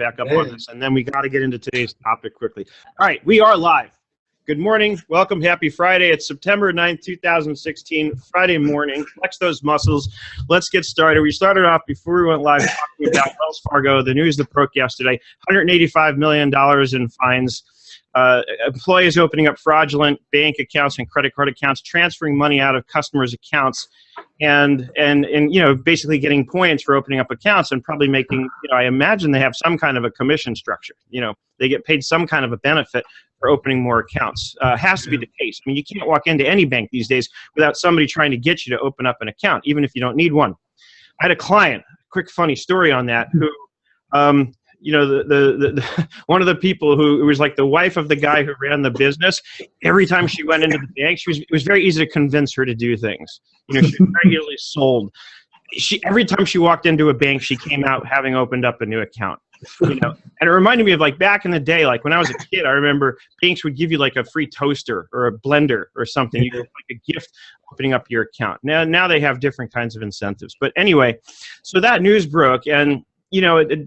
back up on this, and then we got to get into today's topic quickly. All right, we are live. Good morning. Welcome. Happy Friday. It's September 9th, 2016, Friday morning. Flex those muscles. Let's get started. We started off before we went live talking about Wells Fargo, the news that broke yesterday, $185 million in fines. Employees opening up fraudulent bank accounts and credit card accounts, transferring money out of customers' accounts, and basically getting points for opening up accounts and probably making, I imagine they have some kind of a commission structure. They get paid some kind of a benefit for opening more accounts. Has to be the case. I mean, you can't walk into any bank these days without somebody trying to get you to open up an account, even if you don't need one. I had a client, quick funny story on that, who the one of the people who was like the wife of the guy who ran the business. Every time she went into the bank, it was very easy to convince her to do things. She was very easily sold. Every time she walked into a bank, she came out having opened up a new account. And it reminded me of like back in the day, like when I was a kid, I remember banks would give you like a free toaster or a blender or something. You get like a gift opening up your account. Now they have different kinds of incentives. But anyway, so that news broke, and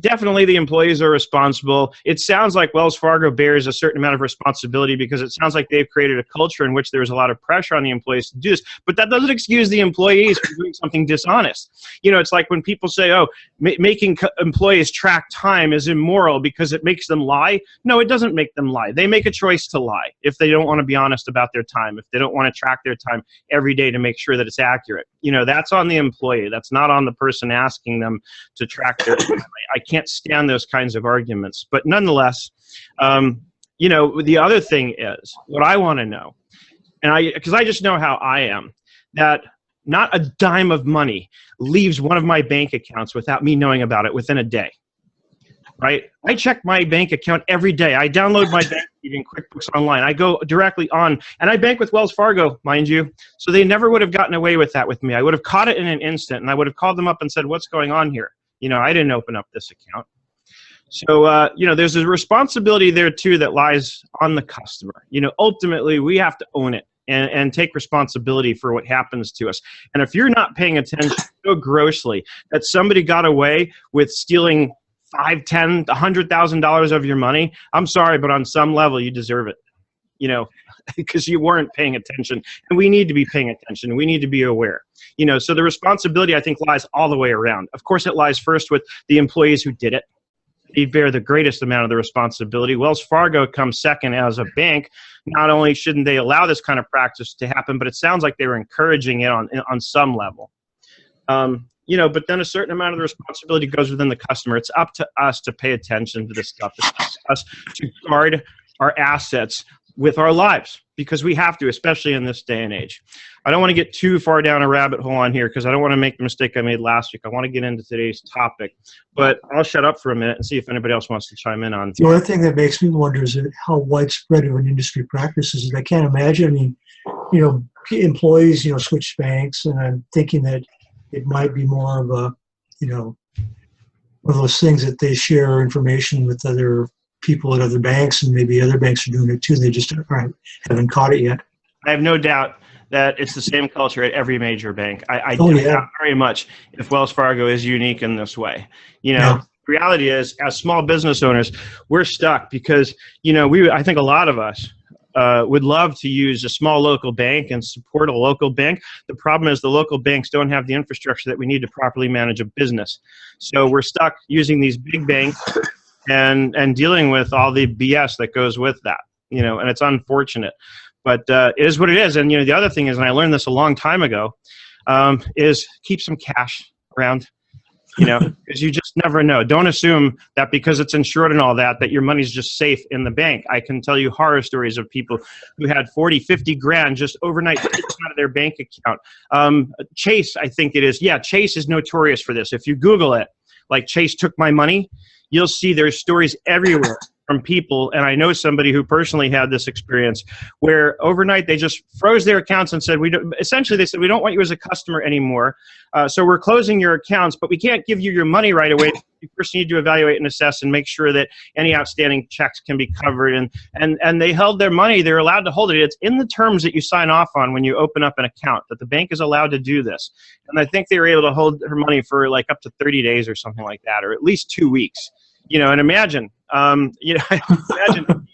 definitely the employees are responsible. It sounds like Wells Fargo bears a certain amount of responsibility because it sounds like they've created a culture in which there's a lot of pressure on the employees to do this. But that doesn't excuse the employees from doing something dishonest. It's like when people say, oh, making employees track time is immoral because it makes them lie. No, it doesn't make them lie. They make a choice to lie if they don't want to be honest about their time, if they don't want to track their time every day to make sure that it's accurate. That's on the employee. That's not on the person asking them to track their time. I can't stand those kinds of arguments. But nonetheless, the other thing is what I want to know, and because I just know how I am, that not a dime of money leaves one of my bank accounts without me knowing about it within a day. Right? I check my bank account every day. I download my bank in QuickBooks Online. I go directly on, and I bank with Wells Fargo, mind you, so they never would have gotten away with that with me. I would have caught it in an instant, and I would have called them up and said, what's going on here? I didn't open up this account. So, there's a responsibility there, too, that lies on the customer. Ultimately, we have to own it and take responsibility for what happens to us. And if you're not paying attention so grossly that somebody got away with stealing $5, $10, $100,000 of your money, I'm sorry, but on some level, you deserve it. Because you weren't paying attention. And we need to be paying attention. We need to be aware. So the responsibility, I think, lies all the way around. Of course, it lies first with the employees who did it. They bear the greatest amount of the responsibility. Wells Fargo comes second as a bank. Not only shouldn't they allow this kind of practice to happen, but it sounds like they were encouraging it on some level. But then a certain amount of the responsibility goes within the customer. It's up to us to pay attention to this stuff. It's up to us to guard our assets with our lives, because we have to, especially in this day and age. I don't want to get too far down a rabbit hole on here because I don't want to make the mistake I made last week. I want to get into today's topic, but I'll shut up for a minute and see if anybody else wants to chime in on it. The only thing that makes me wonder is how widespread of an industry practice is it. I can't imagine. Employees, switch banks, and I'm thinking that it might be more of a, one of those things that they share information with other people at other banks, and maybe other banks are doing it too. They just haven't caught it yet. I have no doubt that it's the same culture at every major bank. I doubt very much if Wells Fargo is unique in this way. The reality is, as small business owners, we're stuck because, I think a lot of us would love to use a small local bank and support a local bank. The problem is the local banks don't have the infrastructure that we need to properly manage a business. So we're stuck using these big banks and dealing with all the BS that goes with that, and it's unfortunate, but it is what it is. And, the other thing is, and I learned this a long time ago, is keep some cash around, because you just never know. Don't assume that because it's insured and all that your money's just safe in the bank. I can tell you horror stories of people who had 40, 50 grand just overnight taken out of their bank account. Chase, I think it is. Yeah, Chase is notorious for this. If you Google it, like Chase took my money, you'll see there's stories everywhere from people, and I know somebody who personally had this experience, where overnight they just froze their accounts and said, essentially they said, we don't want you as a customer anymore, so we're closing your accounts, but we can't give you your money right away. You first need to evaluate and assess and make sure that any outstanding checks can be covered, and they held their money. They're allowed to hold it. It's in the terms that you sign off on when you open up an account, that the bank is allowed to do this, and I think they were able to hold her money for like up to 30 days or something like that, or at least 2 weeks. And imagine, imagine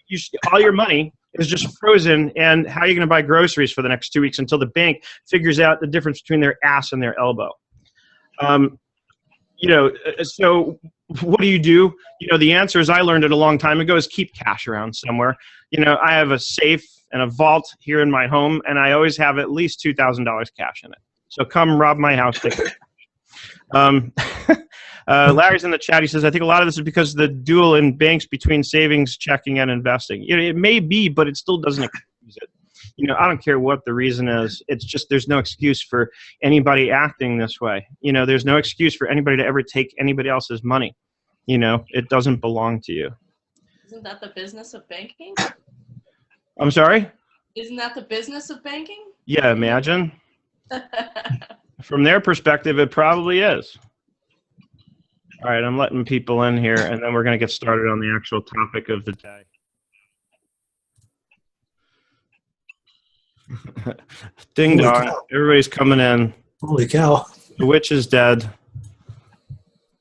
all your money is just frozen, and how are you going to buy groceries for the next 2 weeks until the bank figures out the difference between their ass and their elbow? So what do? The answer, as I learned it a long time ago, is keep cash around somewhere. I have a safe and a vault here in my home, and I always have at least $2,000 cash in it. So come rob my house. Larry's in the chat. He says, I think a lot of this is because of the dual in banks between savings, checking, and investing. It may be, but it still doesn't excuse it. I don't care what the reason is. It's just there's no excuse for anybody acting this way. There's no excuse for anybody to ever take anybody else's money. It doesn't belong to you. Isn't that the business of banking? I'm sorry? Isn't that the business of banking? Yeah, imagine. From their perspective, it probably is. All right, I'm letting people in here, and then we're going to get started on the actual topic of the day. Ding dong. Everybody's coming in. Holy cow. The witch is dead.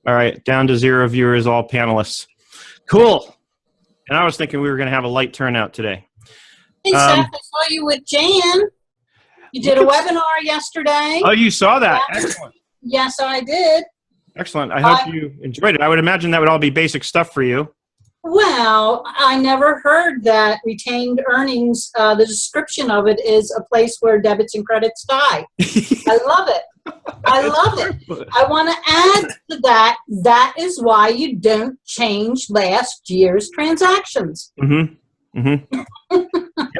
All right, down to 0 viewers, all panelists. Cool. And I was thinking we were going to have a light turnout today. Hey, Seth, I saw you with Jan. You did a webinar yesterday. Oh, you saw that? Excellent. Yes, I did. Excellent. I hope you enjoyed it. I would imagine that would all be basic stuff for you. Well, I never heard that retained earnings, the description of it is a place where debits and credits die. I love it. I love it. I want to add to that, that is why you don't change last year's transactions. Mm-hmm. Mm-hmm.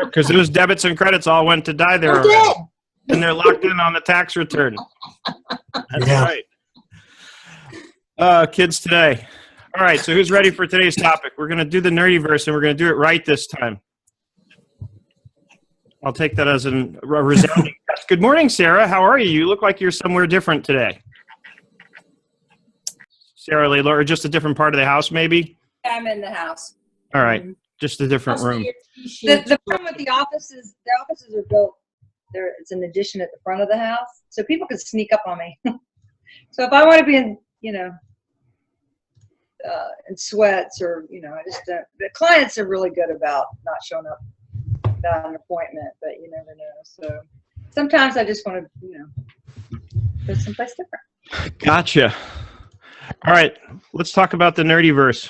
Because those debits and credits all went to die there. And they're locked in on the tax return. That's right. Kids today. All right, so who's ready for today's topic? We're going to do the Nerdiverse, and we're going to do it right this time. I'll take that as a resounding yes. Good morning, Sarah. How are you? You look like you're somewhere different today. Sarah Layla, or just a different part of the house, maybe? I'm in the house. All right, just a different room. The problem with the offices are built, it's an addition at the front of the house, so people can sneak up on me. So if I want to be in, in sweats or, I just don't. The clients are really good about not showing up without an appointment, but you never know. So sometimes I just want to, go someplace different. Gotcha. All right, let's talk about the Nerdiverse.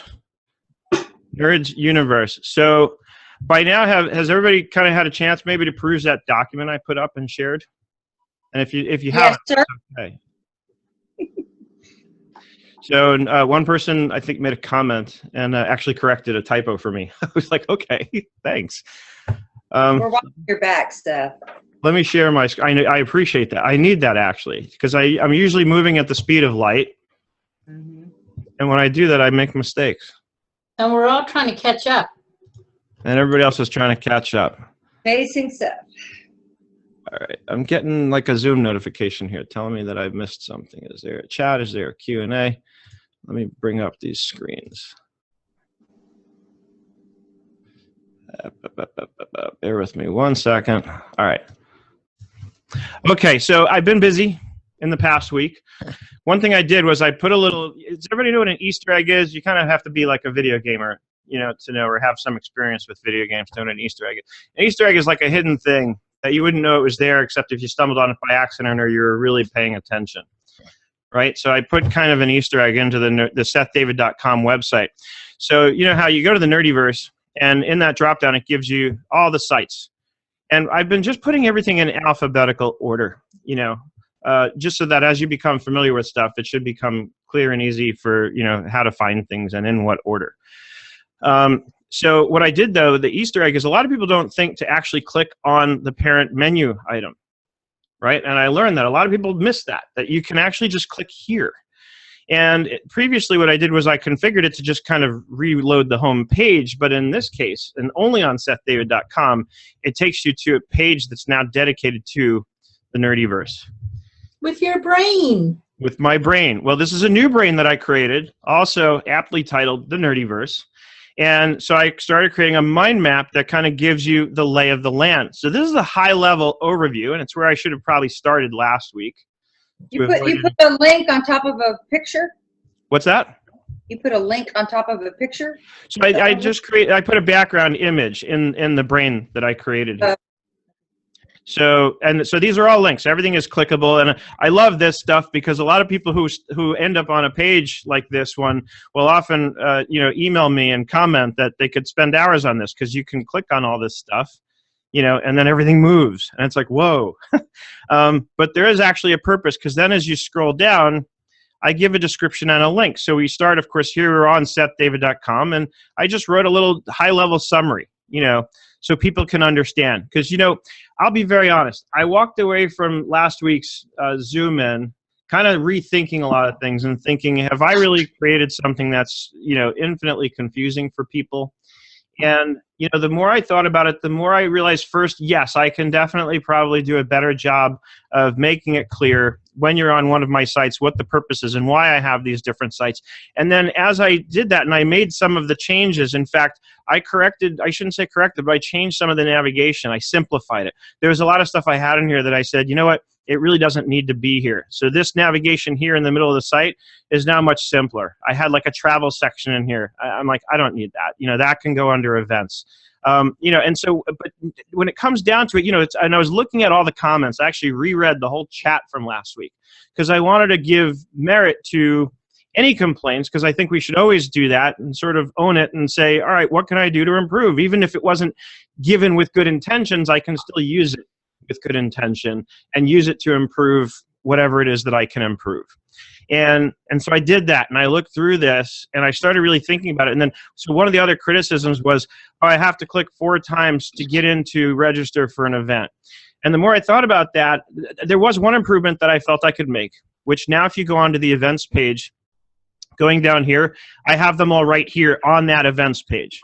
Nerds Universe. So by now, has everybody kind of had a chance maybe to peruse that document I put up and shared? And if you Yes, haven't, sir. okay. So one person, I think, made a comment and actually corrected a typo for me. I was like, okay, thanks. We're watching your back, Steph. Let me share my screen. I appreciate that. I need that, actually, because I'm usually moving at the speed of light. Mm-hmm. And when I do that, I make mistakes. And we're all trying to catch up. And everybody else is trying to catch up. Facing Steph. All right. I'm getting like a Zoom notification here telling me that I've missed something. Is there a chat? Is there a Q&A? Let me bring up these screens. Bear with me 1 second. All right. Okay, so I've been busy in the past week. One thing I did was I put a little, does everybody know what an Easter egg is? You kind of have to be like a video gamer, to know, or have some experience with video games to know what an Easter egg is. An Easter egg is like a hidden thing that you wouldn't know it was there except if you stumbled on it by accident or you were really paying attention. Right? So I put kind of an Easter egg into the SethDavid.com website. So you know how you go to the Nerdiverse, and in that dropdown, it gives you all the sites. And I've been just putting everything in alphabetical order, just so that as you become familiar with stuff, it should become clear and easy for, how to find things and in what order. So what I did, though, the Easter egg is a lot of people don't think to actually click on the parent menu item. Right? And I learned that a lot of people miss that you can actually just click here. And previously what I did was I configured it to just kind of reload the home page. But in this case, and only on SethDavid.com, it takes you to a page that's now dedicated to the Nerdiverse. With your brain. With my brain. Well, this is a new brain that I created, also aptly titled the Nerdiverse. And so I started creating a mind map that kind of gives you the lay of the land. So this is a high-level overview, and it's where I should have probably started last week. You put a link on top of a picture? What's that? You put a link on top of a picture? So I put a background image in the brain that I created. So these are all links. Everything is clickable, and I love this stuff because a lot of people who end up on a page like this one will often email me and comment that they could spend hours on this because you can click on all this stuff, and then everything moves, and it's like, whoa. But there is actually a purpose, because then as you scroll down, I give a description and a link. So we start, of course, here we're on SethDavid.com, and I just wrote a little high-level summary, so people can understand. Because, I'll be very honest. I walked away from last week's Zoom in kind of rethinking a lot of things and thinking, have I really created something that's, infinitely confusing for people? And, the more I thought about it, the more I realized first, yes, I can definitely probably do a better job of making it clear when you're on one of my sites what the purpose is and why I have these different sites. And then as I did that and I made some of the changes, in fact, I shouldn't say corrected, but I changed some of the navigation. I simplified it. There was a lot of stuff I had in here that I said, you know what? It really doesn't need to be here. So this navigation here in the middle of the site is now much simpler. I had like a travel section in here. I'm like, I don't need that. That can go under events. And so, but when it comes down to it, and I was looking at all the comments. I actually reread the whole chat from last week because I wanted to give merit to any complaints, because I think we should always do that and sort of own it and say, all right, what can I do to improve? Even if it wasn't given with good intentions, I can still use it with good intention and use it to improve whatever it is that I can improve. And so I did that, and I looked through this, and I started really thinking about it. And then, so one of the other criticisms was, I have to click 4 times to get into register for an event. And the more I thought about that, there was one improvement that I felt I could make, which now if you go onto the events page, going down here, I have them all right here on that events page,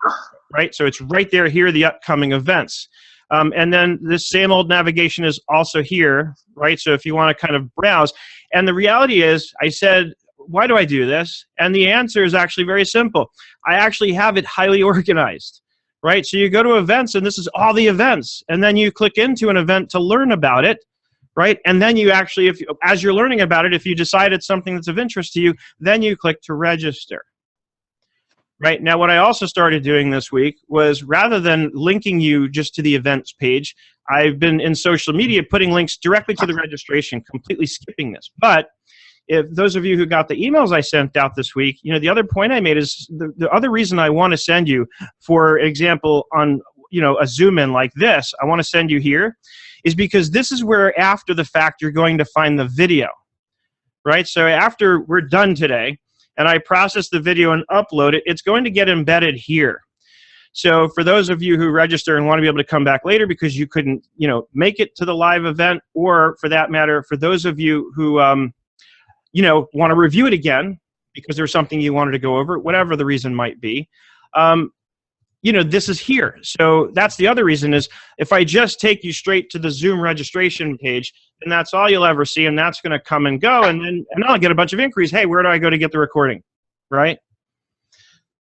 right? So it's right there, here are the upcoming events. And then this same old navigation is also here, right? So if you want to kind of browse. And the reality is, I said, why do I do this? And the answer is actually very simple. I actually have it highly organized, right? So you go to events, and this is all the events. And then you click into an event to learn about it, right? And then you actually, as you're learning about it, if you decide it's something that's of interest to you, then you click to register. Right. Now, what I also started doing this week was, rather than linking you just to the events page, I've been in social media putting links directly to the registration, completely skipping this. But if those of you who got the emails I sent out this week, the other point I made is the other reason I want to send you, for example, on a Zoom in like this, I want to send you here, is because this is where after the fact you're going to find the video. Right. So after we're done today, and I process the video and upload it, it's going to get embedded here. So for those of you who register and want to be able to come back later because you couldn't, make it to the live event, or for that matter, for those of you who, want to review it again because there's something you wanted to go over, whatever the reason might be, this is here. So that's the other reason, is if I just take you straight to the Zoom registration page, then that's all you'll ever see, and that's going to come and go, and I'll get a bunch of inquiries. Hey, where do I go to get the recording? Right?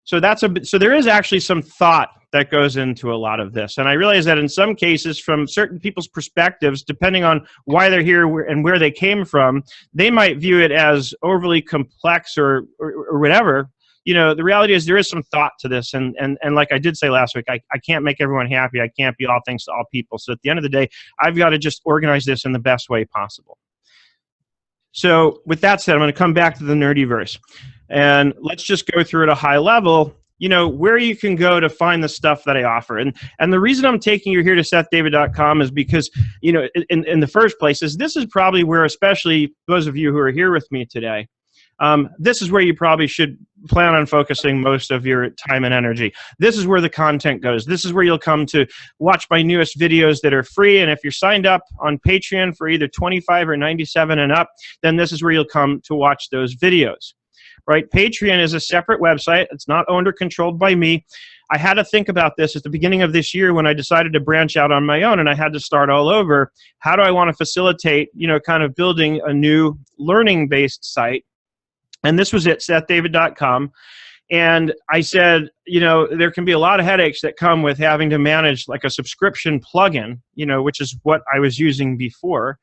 So so there is actually some thought that goes into a lot of this, and I realize that in some cases, from certain people's perspectives, depending on why they're here and where they came from, they might view it as overly complex or whatever. The reality is there is some thought to this, and like I did say last week, I can't make everyone happy. I can't be all things to all people. So at the end of the day, I've got to just organize this in the best way possible. So with that said, I'm going to come back to the Nerdiverse, and let's just go through at a high level, where you can go to find the stuff that I offer. And the reason I'm taking you here to SethDavid.com is because, in the first place, is this is probably where, especially those of you who are here with me today, this is where you probably should plan on focusing most of your time and energy. This is where the content goes. This is where you'll come to watch my newest videos that are free. And if you're signed up on Patreon for either $25 or $97 and up, then this is where you'll come to watch those videos. Right? Patreon is a separate website. It's not owned or controlled by me. I had to think about this at the beginning of this year when I decided to branch out on my own, and I had to start all over. How do I want to facilitate, kind of building a new learning-based site? And this was it, SethDavid.com. And I said, there can be a lot of headaches that come with having to manage like a subscription plugin, which is what I was using before.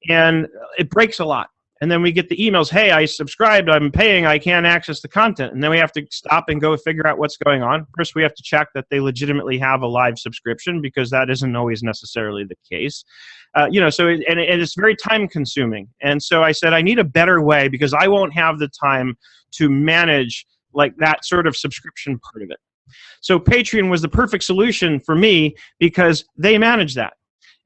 And it breaks a lot. And then we get the emails, hey, I subscribed, I'm paying, I can't access the content. And then we have to stop and go figure out what's going on. First, we have to check that they legitimately have a live subscription, because that isn't always necessarily the case. So it's very time consuming. And so I said, I need a better way, because I won't have the time to manage like that sort of subscription part of it. So Patreon was the perfect solution for me, because they manage that.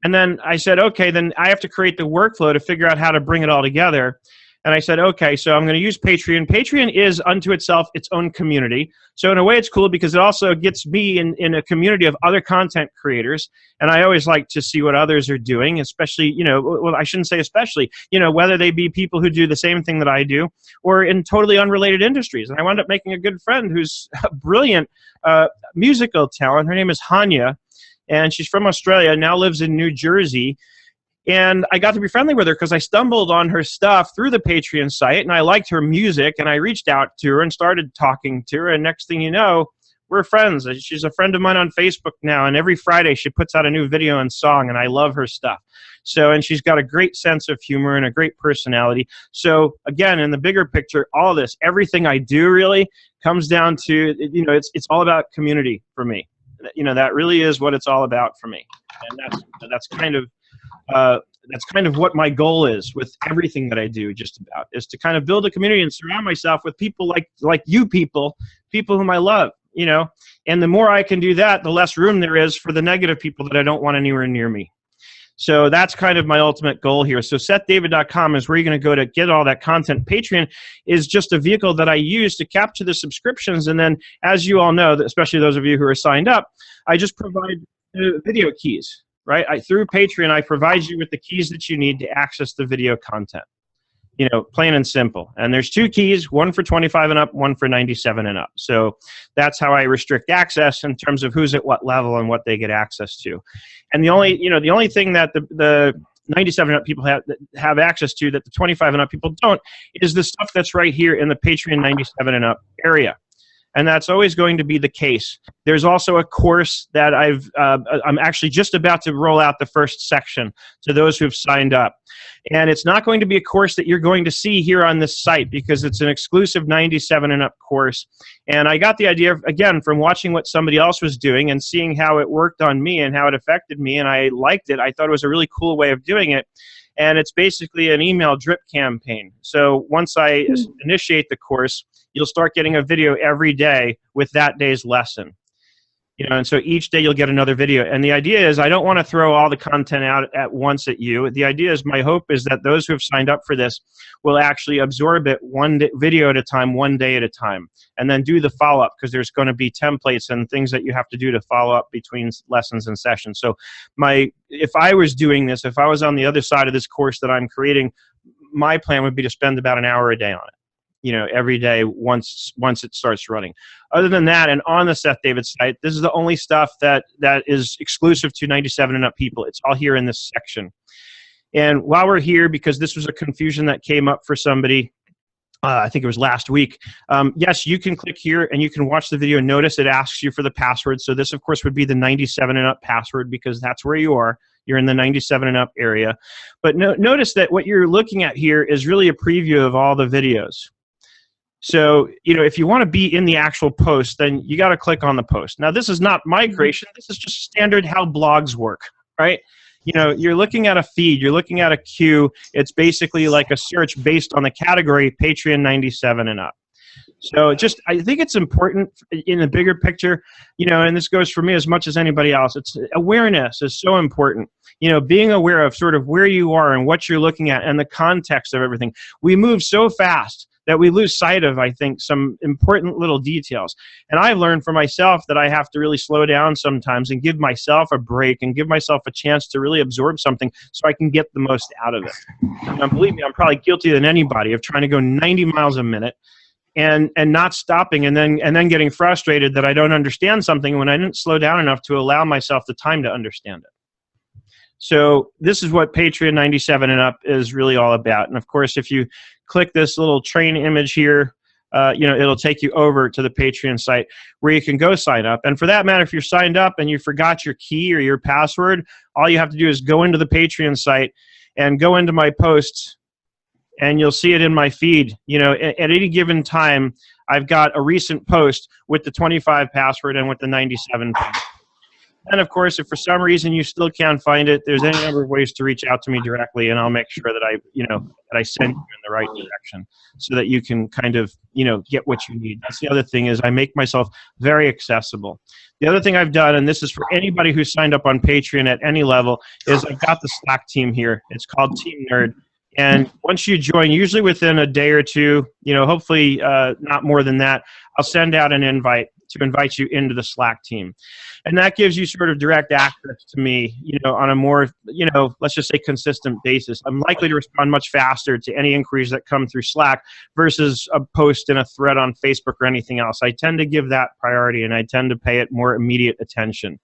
And then I said, okay, then I have to create the workflow to figure out how to bring it all together. And I said, okay, so I'm going to use Patreon. Patreon is unto itself its own community. So in a way, it's cool, because it also gets me in a community of other content creators. And I always like to see what others are doing, especially, well, I shouldn't say especially, whether they be people who do the same thing that I do or in totally unrelated industries. And I wound up making a good friend who's a brilliant musical talent. Her name is Hanya. And she's from Australia, now lives in New Jersey. And I got to be friendly with her because I stumbled on her stuff through the Patreon site, and I liked her music, and I reached out to her and started talking to her, and next thing you know, we're friends. She's a friend of mine on Facebook now, and every Friday she puts out a new video and song, and I love her stuff. So, and she's got a great sense of humor and a great personality. So again, in the bigger picture, all this, everything I do really comes down to, it's all about community for me. That really is what it's all about for me, and that's kind of what my goal is with everything that I do. Just about is to kind of build a community and surround myself with people like you people whom I love. And the more I can do that, the less room there is for the negative people that I don't want anywhere near me. So that's kind of my ultimate goal here. So SethDavid.com is where you're going to go to get all that content. Patreon is just a vehicle that I use to capture the subscriptions. And then, as you all know, especially those of you who are signed up, I just provide video keys, right? Through Patreon, I provide you with the keys that you need to access the video content. Plain and simple. And there's 2 keys, one for 25 and up, one for 97 and up. So that's how I restrict access in terms of who's at what level and what they get access to. And the only thing that the 97 and up people have access to that the 25 and up people don't is the stuff that's right here in the Patreon 97 and up area. And that's always going to be the case. There's also a course that I'm actually just about to roll out the first section to those who've signed up. And it's not going to be a course that you're going to see here on this site, because it's an exclusive 97 and up course. And I got the idea, again, from watching what somebody else was doing and seeing how it worked on me and how it affected me, and I liked it. I thought it was a really cool way of doing it. And it's basically an email drip campaign. So once I initiate the course, you'll start getting a video every day with that day's lesson. And so each day you'll get another video. And the idea is I don't want to throw all the content out at once at you. The idea is, my hope is that those who have signed up for this will actually absorb it video at a time, one day at a time, and then do the follow-up, because there's going to be templates and things that you have to do to follow up between lessons and sessions. So if I was doing this, if I was on the other side of this course that I'm creating, my plan would be to spend about an hour a day on it. Every day once it starts running. Other than that, and on the Seth David site, this is the only stuff that is exclusive to 97 and up people. It's all here in this section. And while we're here, because this was a confusion that came up for somebody, I think it was last week, yes, you can click here and you can watch the video. Notice it asks you for the password. So this, of course, would be the 97 and up password, because that's where you are. You're in the 97 and up area. But notice that what you're looking at here is really a preview of all the videos. So, if you want to be in the actual post, then you got to click on the post. Now, this is not migration. This is just standard how blogs work, right? You're looking at a feed. You're looking at a queue. It's basically like a search based on the category Patreon 97 and up. So I think it's important in the bigger picture, and this goes for me as much as anybody else. Awareness is so important. Being aware of sort of where you are and what you're looking at and the context of everything. We move so fast that we lose sight of, I think, some important little details. And I've learned for myself that I have to really slow down sometimes and give myself a break and give myself a chance to really absorb something so I can get the most out of it. And believe me, I'm probably guiltier than anybody of trying to go 90 miles a minute and not stopping and then getting frustrated that I don't understand something when I didn't slow down enough to allow myself the time to understand it. So this is what Patreon 97 and up is really all about. And of course, if you click this little train image here, it'll take you over to the Patreon site where you can go sign up. And for that matter, if you're signed up and you forgot your key or your password, all you have to do is go into the Patreon site and go into my posts and you'll see it in my feed. At any given time, I've got a recent post with the 25 password and with the 97 password. And of course, if for some reason you still can't find it, there's any number of ways to reach out to me directly, and I'll make sure that I send you in the right direction so that you can kind of, get what you need. That's the other thing, is I make myself very accessible. The other thing I've done, and this is for anybody who's signed up on Patreon at any level, is I've got the Slack team here. It's called Team Nerd. And once you join, usually within a day or two, hopefully not more than that, I'll send out an invite to invite you into the Slack team. And that gives you sort of direct access to me, on a more, let's just say consistent basis. I'm likely to respond much faster to any inquiries that come through Slack versus a post in a thread on Facebook or anything else. I tend to give that priority, and I tend to pay it more immediate attention.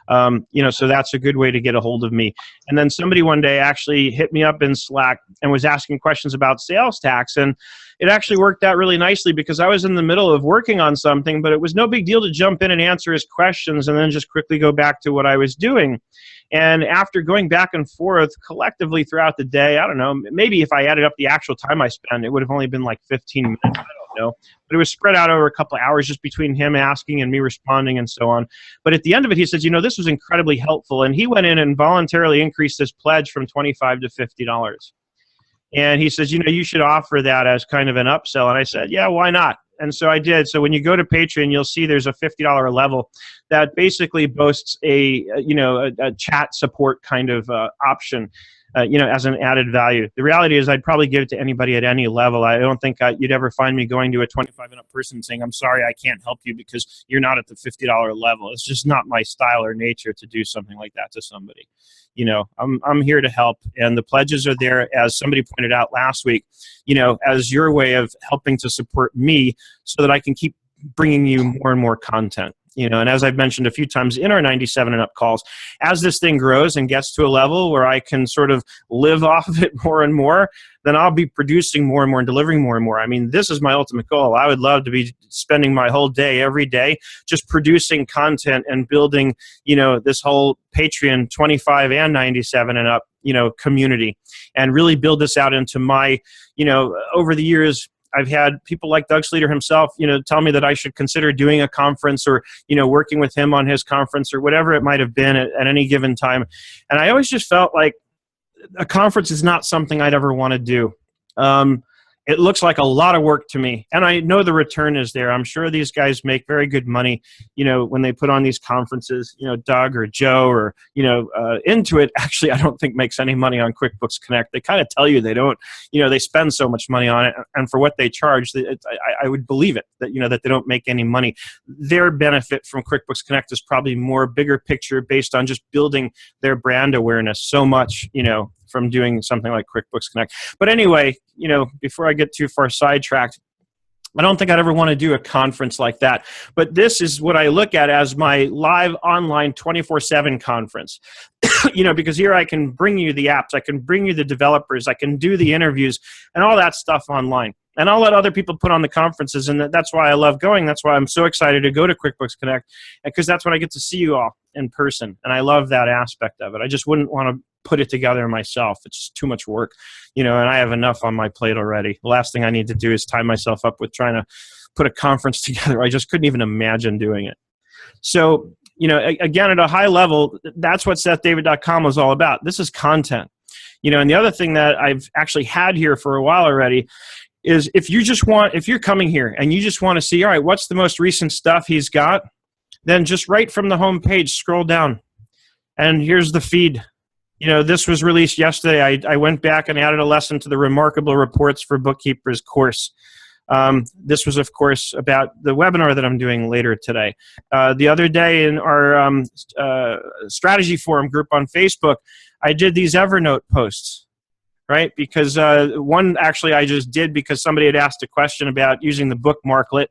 So that's a good way to get a hold of me. And then somebody one day actually hit me up in Slack and was asking questions about sales tax. And it actually worked out really nicely because I was in the middle of working on something, but it was no big deal to jump in and answer his questions and then just quickly go back to what I was doing. And after going back and forth collectively throughout the day, I don't know, maybe if I added up the actual time I spent, it would have only been like 15 minutes. I don't know. But it was spread out over a couple of hours just between him asking and me responding and so on. But at the end of it, he says, this was incredibly helpful. And he went in and voluntarily increased his pledge from $25 to $50. And he says, you should offer that as kind of an upsell. And I said, yeah, why not? And so I did. So when you go to Patreon, you'll see there's a $50 level that basically boasts a chat support kind of option, as an added value. The reality is I'd probably give it to anybody at any level. I don't think you'd ever find me going to a 25 and up person saying, I'm sorry, I can't help you because you're not at the $50 level. It's just not my style or nature to do something like that to somebody. I'm here to help, and the pledges are there, as somebody pointed out last week, as your way of helping to support me so that I can keep bringing you more and more content. And as I've mentioned a few times in our 97 and up calls, as this thing grows and gets to a level where I can sort of live off of it more and more, then I'll be producing more and more and delivering more and more. I mean, this is my ultimate goal. I would love to be spending my whole day, every day, just producing content and building, this whole Patreon 25 and 97 and up, community, and really build this out into my, over the years, I've had people like Doug Sleater himself, tell me that I should consider doing a conference or, working with him on his conference or whatever it might have been at any given time. And I always just felt like a conference is not something I'd ever want to do. It looks like a lot of work to me, and I know the return is there. I'm sure these guys make very good money, when they put on these conferences. Doug or Joe or, Intuit actually I don't think makes any money on QuickBooks Connect. They kind of tell you they don't, they spend so much money on it, and for what they charge, I would believe it, that, that they don't make any money. Their benefit from QuickBooks Connect is probably more bigger picture based on just building their brand awareness so much, from doing something like QuickBooks Connect. But anyway, before I get too far sidetracked, I don't think I'd ever want to do a conference like that. But this is what I look at as my live online 24/7 conference. Because here I can bring you the apps, I can bring you the developers, I can do the interviews and all that stuff online. And I'll let other people put on the conferences, and that's why I love going. That's why I'm so excited to go to QuickBooks Connect, because that's when I get to see you all in person. And I love that aspect of it. I just wouldn't want to put it together myself. It's just too much work, and I have enough on my plate already. The last thing I need to do is tie myself up with trying to put a conference together. I just couldn't even imagine doing it. So, again, at a high level, that's what SethDavid.com was all about. This is content. And the other thing that I've actually had here for a while already is if you're coming here and you just want to see, all right, what's the most recent stuff he's got, then just right from the home page, scroll down. And here's the feed. This was released yesterday. I went back and added a lesson to the Remarkable Reports for Bookkeepers course. This was, of course, about the webinar that I'm doing later today. The other day in our strategy forum group on Facebook, I did these Evernote posts. Right? Because one actually I just did because somebody had asked a question about using the bookmarklet.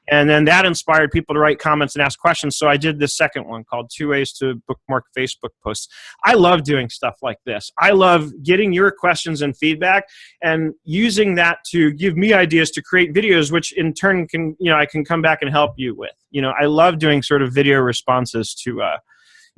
And then that inspired people to write comments and ask questions. So I did this second one called 2 Ways to Bookmark Facebook Posts. I love doing stuff like this. I love getting your questions and feedback and using that to give me ideas to create videos, which in turn can, I can come back and help you with. I love doing sort of video responses to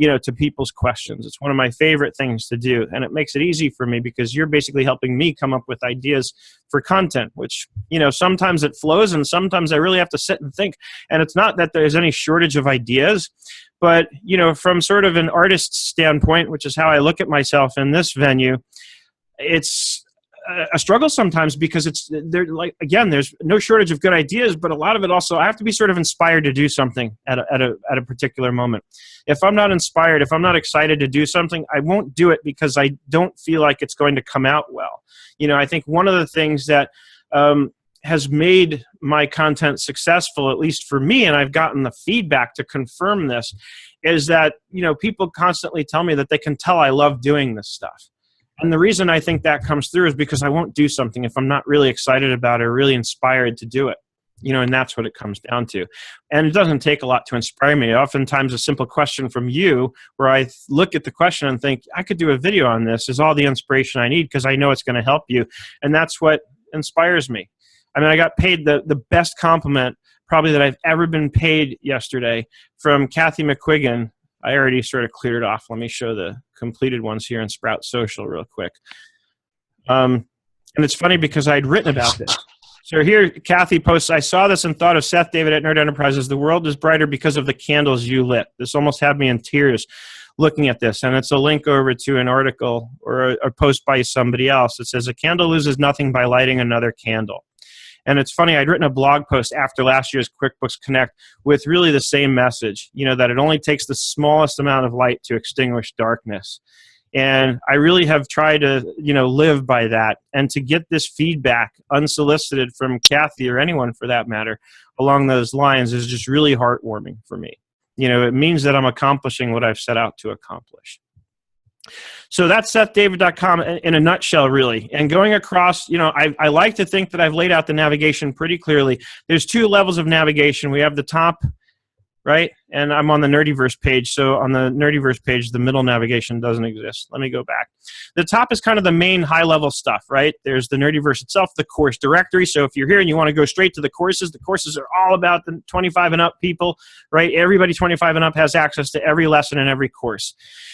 to people's questions. It's one of my favorite things to do, and it makes it easy for me because you're basically helping me come up with ideas for content, which, sometimes it flows and sometimes I really have to sit and think. And it's not that there's any shortage of ideas, but, from sort of an artist's standpoint, which is how I look at myself in this venue, it's a struggle sometimes because there's no shortage of good ideas, but a lot of it also, I have to be sort of inspired to do something at a particular moment. If I'm not inspired, if I'm not excited to do something, I won't do it because I don't feel like it's going to come out well. I think one of the things that has made my content successful, at least for me, and I've gotten the feedback to confirm this, is that, people constantly tell me that they can tell I love doing this stuff. And the reason I think that comes through is because I won't do something if I'm not really excited about it or really inspired to do it. And that's what it comes down to. And it doesn't take a lot to inspire me. Oftentimes a simple question from you where I look at the question and think, I could do a video on this, is all the inspiration I need because I know it's going to help you. And that's what inspires me. I mean, I got paid the best compliment probably that I've ever been paid yesterday from Kathy McQuiggan. I already sort of cleared it off. Let me show the completed ones here in Sprout Social real quick. And it's funny because I'd written about this. So here, Kathy posts, I saw this and thought of Seth David at Nerd Enterprises. The world is brighter because of the candles you lit. This almost had me in tears looking at this. And it's a link over to an article or a post by somebody else. It says, a candle loses nothing by lighting another candle. And it's funny, I'd written a blog post after last year's QuickBooks Connect with really the same message, that it only takes the smallest amount of light to extinguish darkness. And I really have tried to, live by that. And to get this feedback unsolicited from Kathy or anyone for that matter along those lines is just really heartwarming for me. It means that I'm accomplishing what I've set out to accomplish. So that's SethDavid.com in a nutshell, really. And going across, I like to think that I've laid out the navigation pretty clearly. There's two levels of navigation. We have the top, right? And I'm on the Nerdiverse page. So on the Nerdiverse page, the middle navigation doesn't exist. Let me go back. The top is kind of the main high-level stuff, right? There's the Nerdiverse itself, the course directory. So if you're here and you want to go straight to the courses are all about the 25 and up people, right? Everybody 25 and up has access to every lesson and every course.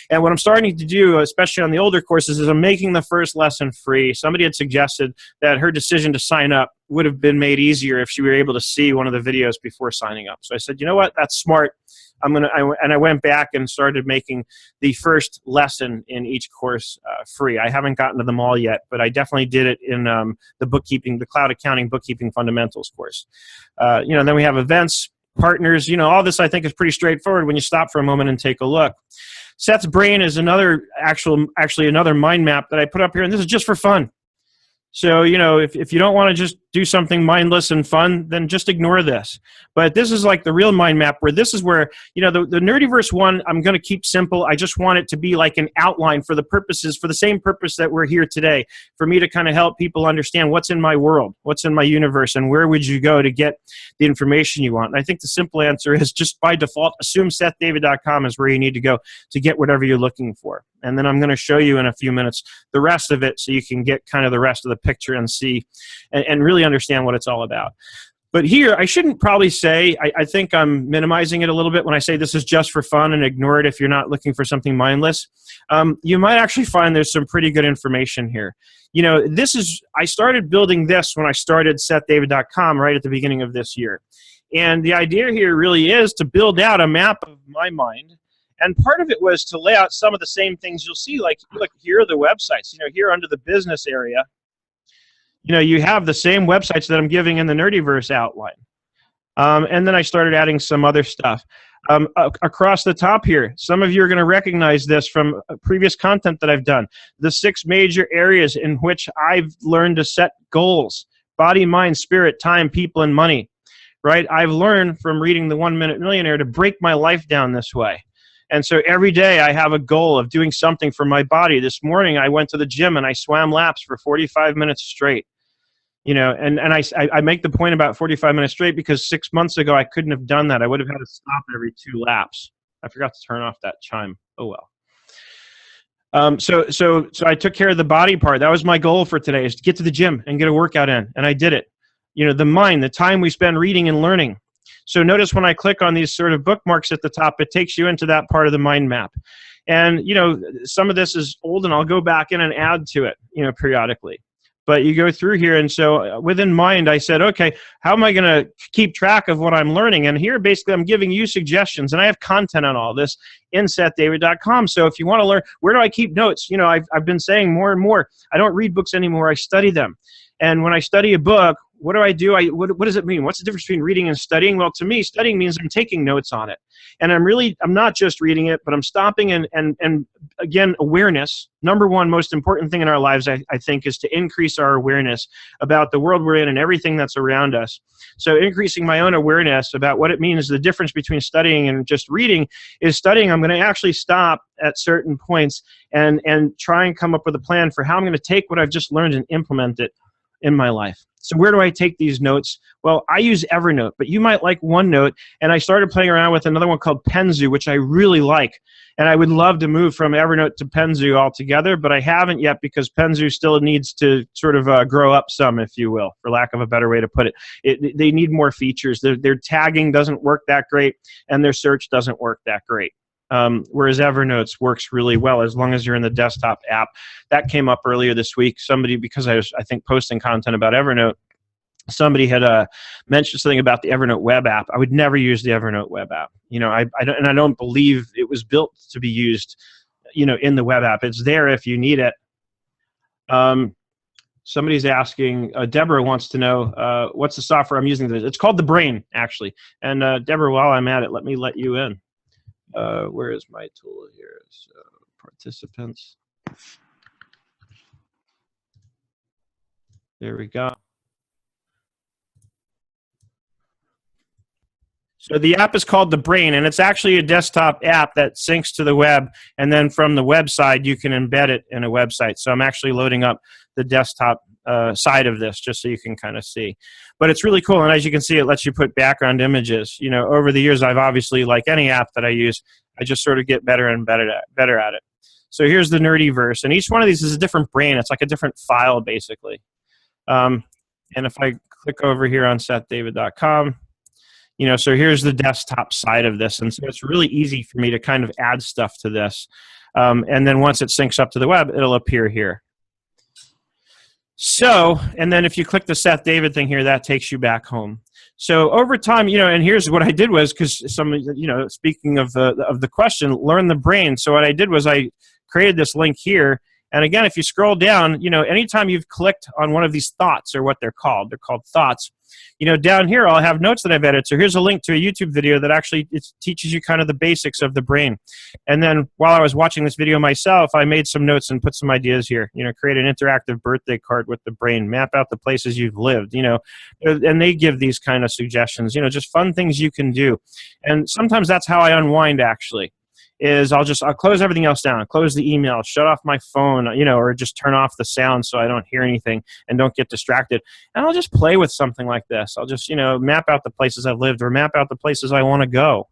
And what I'm starting to do, especially on the older courses, is I'm making the first lesson free. Somebody had suggested that her decision to sign up would have been made easier if she were able to see one of the videos before signing up. So I said, you know what, that's smart. I went back and started making the first lesson in each course free. I haven't gotten to them all yet, but I definitely did it in the Cloud Accounting Bookkeeping Fundamentals course. Then we have events, partners. All this I think is pretty straightforward when you stop for a moment and take a look. Seth's Brain is actually another mind map that I put up here, and this is just for fun. So, if you don't want to just do something mindless and fun, then just ignore this. But this is like the real mind map where this is where, the Nerdiverse one, I'm going to keep simple. I just want it to be like an outline for the same purpose that we're here today, for me to kind of help people understand what's in my world, what's in my universe, and where would you go to get the information you want. And I think the simple answer is just by default, assume SethDavid.com is where you need to go to get whatever you're looking for. And then I'm going to show you in a few minutes the rest of it so you can get kind of the rest of the picture and see and really understand what it's all about. But here, I shouldn't probably say, I think I'm minimizing it a little bit when I say this is just for fun and ignore it if you're not looking for something mindless. You might actually find there's some pretty good information here. I started building this when I started SethDavid.com right at the beginning of this year. And the idea here really is to build out a map of my mind. And part of it was to lay out some of the same things you'll see, like, look, here are the websites. Here under the business area, you have the same websites that I'm giving in the Nerdiverse outline. And then I started adding some other stuff. Across the top here, some of you are going to recognize this from previous content that I've done. The 6 major areas in which I've learned to set goals: body, mind, spirit, time, people, and money. Right? I've learned from reading The 1 Minute Millionaire to break my life down this way. And so every day I have a goal of doing something for my body. This morning I went to the gym and I swam laps for 45 minutes straight. And I make the point about 45 minutes straight because 6 months ago I couldn't have done that. I would have had to stop every 2 laps. I forgot to turn off that chime. Oh well. So I took care of the body part. That was my goal for today, is to get to the gym and get a workout in. And I did it. The mind, the time we spend reading and learning. So notice when I click on these sort of bookmarks at the top, it takes you into that part of the mind map. And, some of this is old, and I'll go back in and add to it, periodically. But you go through here, and so within mind, I said, okay, how am I going to keep track of what I'm learning? And here, basically, I'm giving you suggestions, and I have content on all this in SethDavid.com. So if you want to learn, where do I keep notes? I've been saying more and more, I don't read books anymore, I study them. And when I study a book, what do I do? What does it mean? What's the difference between reading and studying? Well, to me, studying means I'm taking notes on it. And I'm not just reading it, but I'm stopping and again, awareness. Number one most important thing in our lives, I think, is to increase our awareness about the world we're in and everything that's around us. So increasing my own awareness about what it means, the difference between studying and just reading is studying. I'm going to actually stop at certain points and try and come up with a plan for how I'm going to take what I've just learned and implement it in my life. So where do I take these notes? Well, I use Evernote, but you might like OneNote, and I started playing around with another one called Penzu, which I really like, and I would love to move from Evernote to Penzu altogether, but I haven't yet because Penzu still needs to sort of grow up some, if you will, for lack of a better way to put it. They need more features. Their tagging doesn't work that great, and their search doesn't work that great. Whereas Evernote works really well as long as you're in the desktop app. That came up earlier this week. Somebody, because I was, I think, posting content about Evernote, somebody had mentioned something about the Evernote web app. I would never use the Evernote web app. I don't believe it was built to be used, in the web app. It's there if you need it. Somebody's asking, Deborah wants to know, what's the software I'm using? It's called The Brain, actually. And Deborah, while I'm at it, let me let you in. Where is my tool here? So, participants. There we go. So the app is called The Brain, and it's actually a desktop app that syncs to the web, and then from the website, you can embed it in a website. So I'm actually loading up the desktop side of this just so you can kind of see. But it's really cool, and as you can see, it lets you put background images. Over the years, I've obviously, like any app that I use, I just sort of get better and better at it. So here's the Nerdiverse, and each one of these is a different brain. It's like a different file, basically. And if I click over here on SethDavid.com, so here's the desktop side of this, and so it's really easy for me to kind of add stuff to this. And then once it syncs up to the web, it'll appear here. So, and then if you click the Seth David thing here, that takes you back home. So over time, and here's what I did was, because speaking of the question, learn the brain. So what I did was I created this link here. And again, if you scroll down, anytime you've clicked on one of these thoughts, or what they're called thoughts, down here I'll have notes that I've edited. So here's a link to a YouTube video that actually teaches you kind of the basics of the brain. And then while I was watching this video myself, I made some notes and put some ideas here. Create an interactive birthday card with the brain, map out the places you've lived, and they give these kind of suggestions, just fun things you can do. And sometimes that's how I unwind, actually. I'll close everything else down, close the email, shut off my phone, or just turn off the sound so I don't hear anything and don't get distracted. And I'll just play with something like this. I'll just, map out the places I've lived or map out the places I want to go.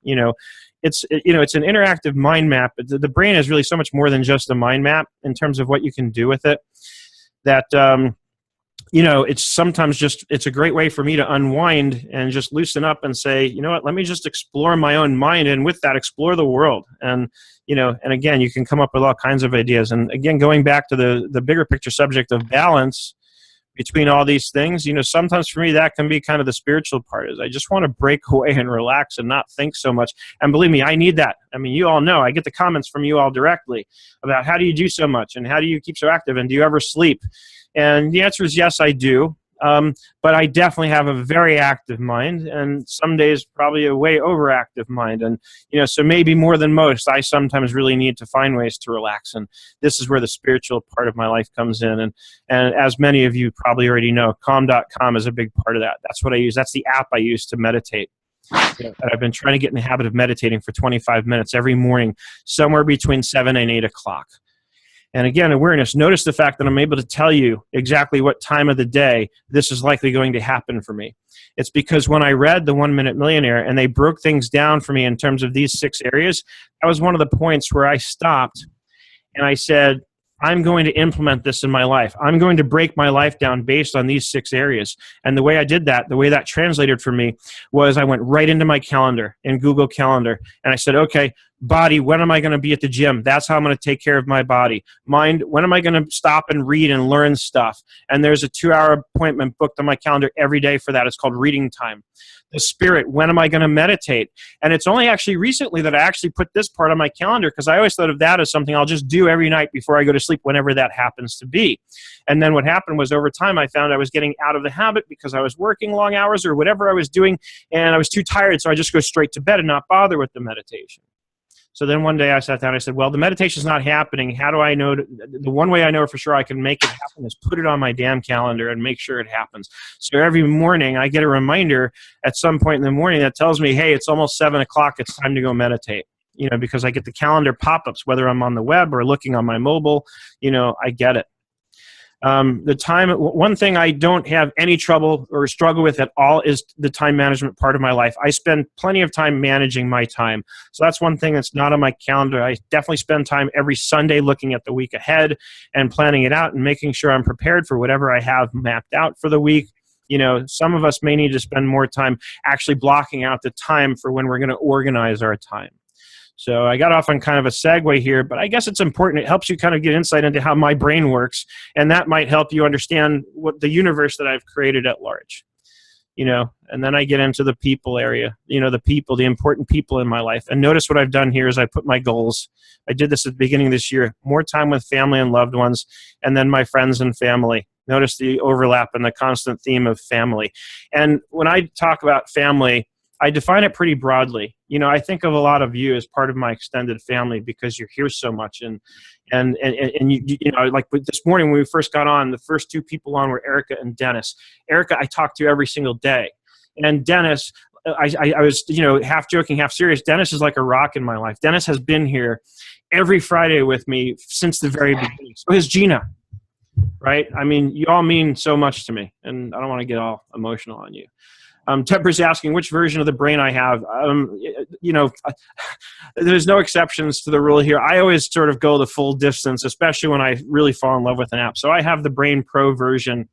It's an interactive mind map. The brain is really so much more than just a mind map in terms of what you can do with it. That, it's sometimes it's a great way for me to unwind and just loosen up and say, you know what, let me just explore my own mind, and with that, explore the world. And, and again, you can come up with all kinds of ideas. And again, going back to the bigger picture subject of balance between all these things, sometimes for me, that can be kind of the spiritual part, is I just want to break away and relax and not think so much. And believe me, I need that. I mean, you all know, I get the comments from you all directly about how do you do so much and how do you keep so active and do you ever sleep? And the answer is yes, I do. But I definitely have a very active mind, and some days probably a way overactive mind. And, so maybe more than most, I sometimes really need to find ways to relax. And this is where the spiritual part of my life comes in. And as many of you probably already know, calm.com is a big part of that. That's what I use. That's the app I use to meditate. And I've been trying to get in the habit of meditating for 25 minutes every morning, somewhere between 7 and 8 o'clock. And again, awareness. Notice the fact that I'm able to tell you exactly what time of the day this is likely going to happen for me. It's because when I read The 1 Minute Millionaire and they broke things down for me in terms of these 6 areas, that was one of the points where I stopped and I said, I'm going to implement this in my life. I'm going to break my life down based on these 6 areas. And the way I did that, the way that translated for me was I went right into my calendar in Google Calendar. And I said, okay, body, when am I going to be at the gym? That's how I'm going to take care of my body. Mind, when am I going to stop and read and learn stuff? And there's a 2-hour appointment booked on my calendar every day for that. It's called reading time. The spirit, when am I going to meditate? And it's only actually recently that I actually put this part on my calendar, because I always thought of that as something I'll just do every night before I go to sleep, whenever that happens to be. And then what happened was, over time, I found I was getting out of the habit because I was working long hours or whatever I was doing, and I was too tired, so I just go straight to bed and not bother with the meditation. So then one day I sat down and I said, well, the meditation's not happening. How do I know? The one way I know for sure I can make it happen is put it on my damn calendar and make sure it happens. So every morning I get a reminder at some point in the morning that tells me, hey, it's almost 7 o'clock. It's time to go meditate. Because I get the calendar pop-ups, whether I'm on the web or looking on my mobile, I get it. One thing I don't have any trouble or struggle with at all is the time management part of my life. I spend plenty of time managing my time. So that's one thing that's not on my calendar. I definitely spend time every Sunday looking at the week ahead and planning it out and making sure I'm prepared for whatever I have mapped out for the week. Some of us may need to spend more time actually blocking out the time for when we're going to organize our time. So I got off on kind of a segue here, but I guess it's important. It helps you kind of get insight into how my brain works, and that might help you understand what the universe that I've created at large. And then I get into the people area, the important people in my life. And notice what I've done here is I put my goals. I did this at the beginning of this year, more time with family and loved ones, and then my friends and family. Notice the overlap and the constant theme of family. And when I talk about family, I define it pretty broadly. I think of a lot of you as part of my extended family because you're here so much. And like this morning when we first got on, the first 2 people on were Erica and Dennis. Erica, I talk to every single day. And Dennis, I was, half joking, half serious. Dennis is like a rock in my life. Dennis has been here every Friday with me since the very beginning. So has Gina, right? I mean, you all mean so much to me, and I don't want to get all emotional on you. Tepper's asking which version of the brain I have. There's no exceptions to the rule here. I always sort of go the full distance, especially when I really fall in love with an app. So I have the Brain Pro version.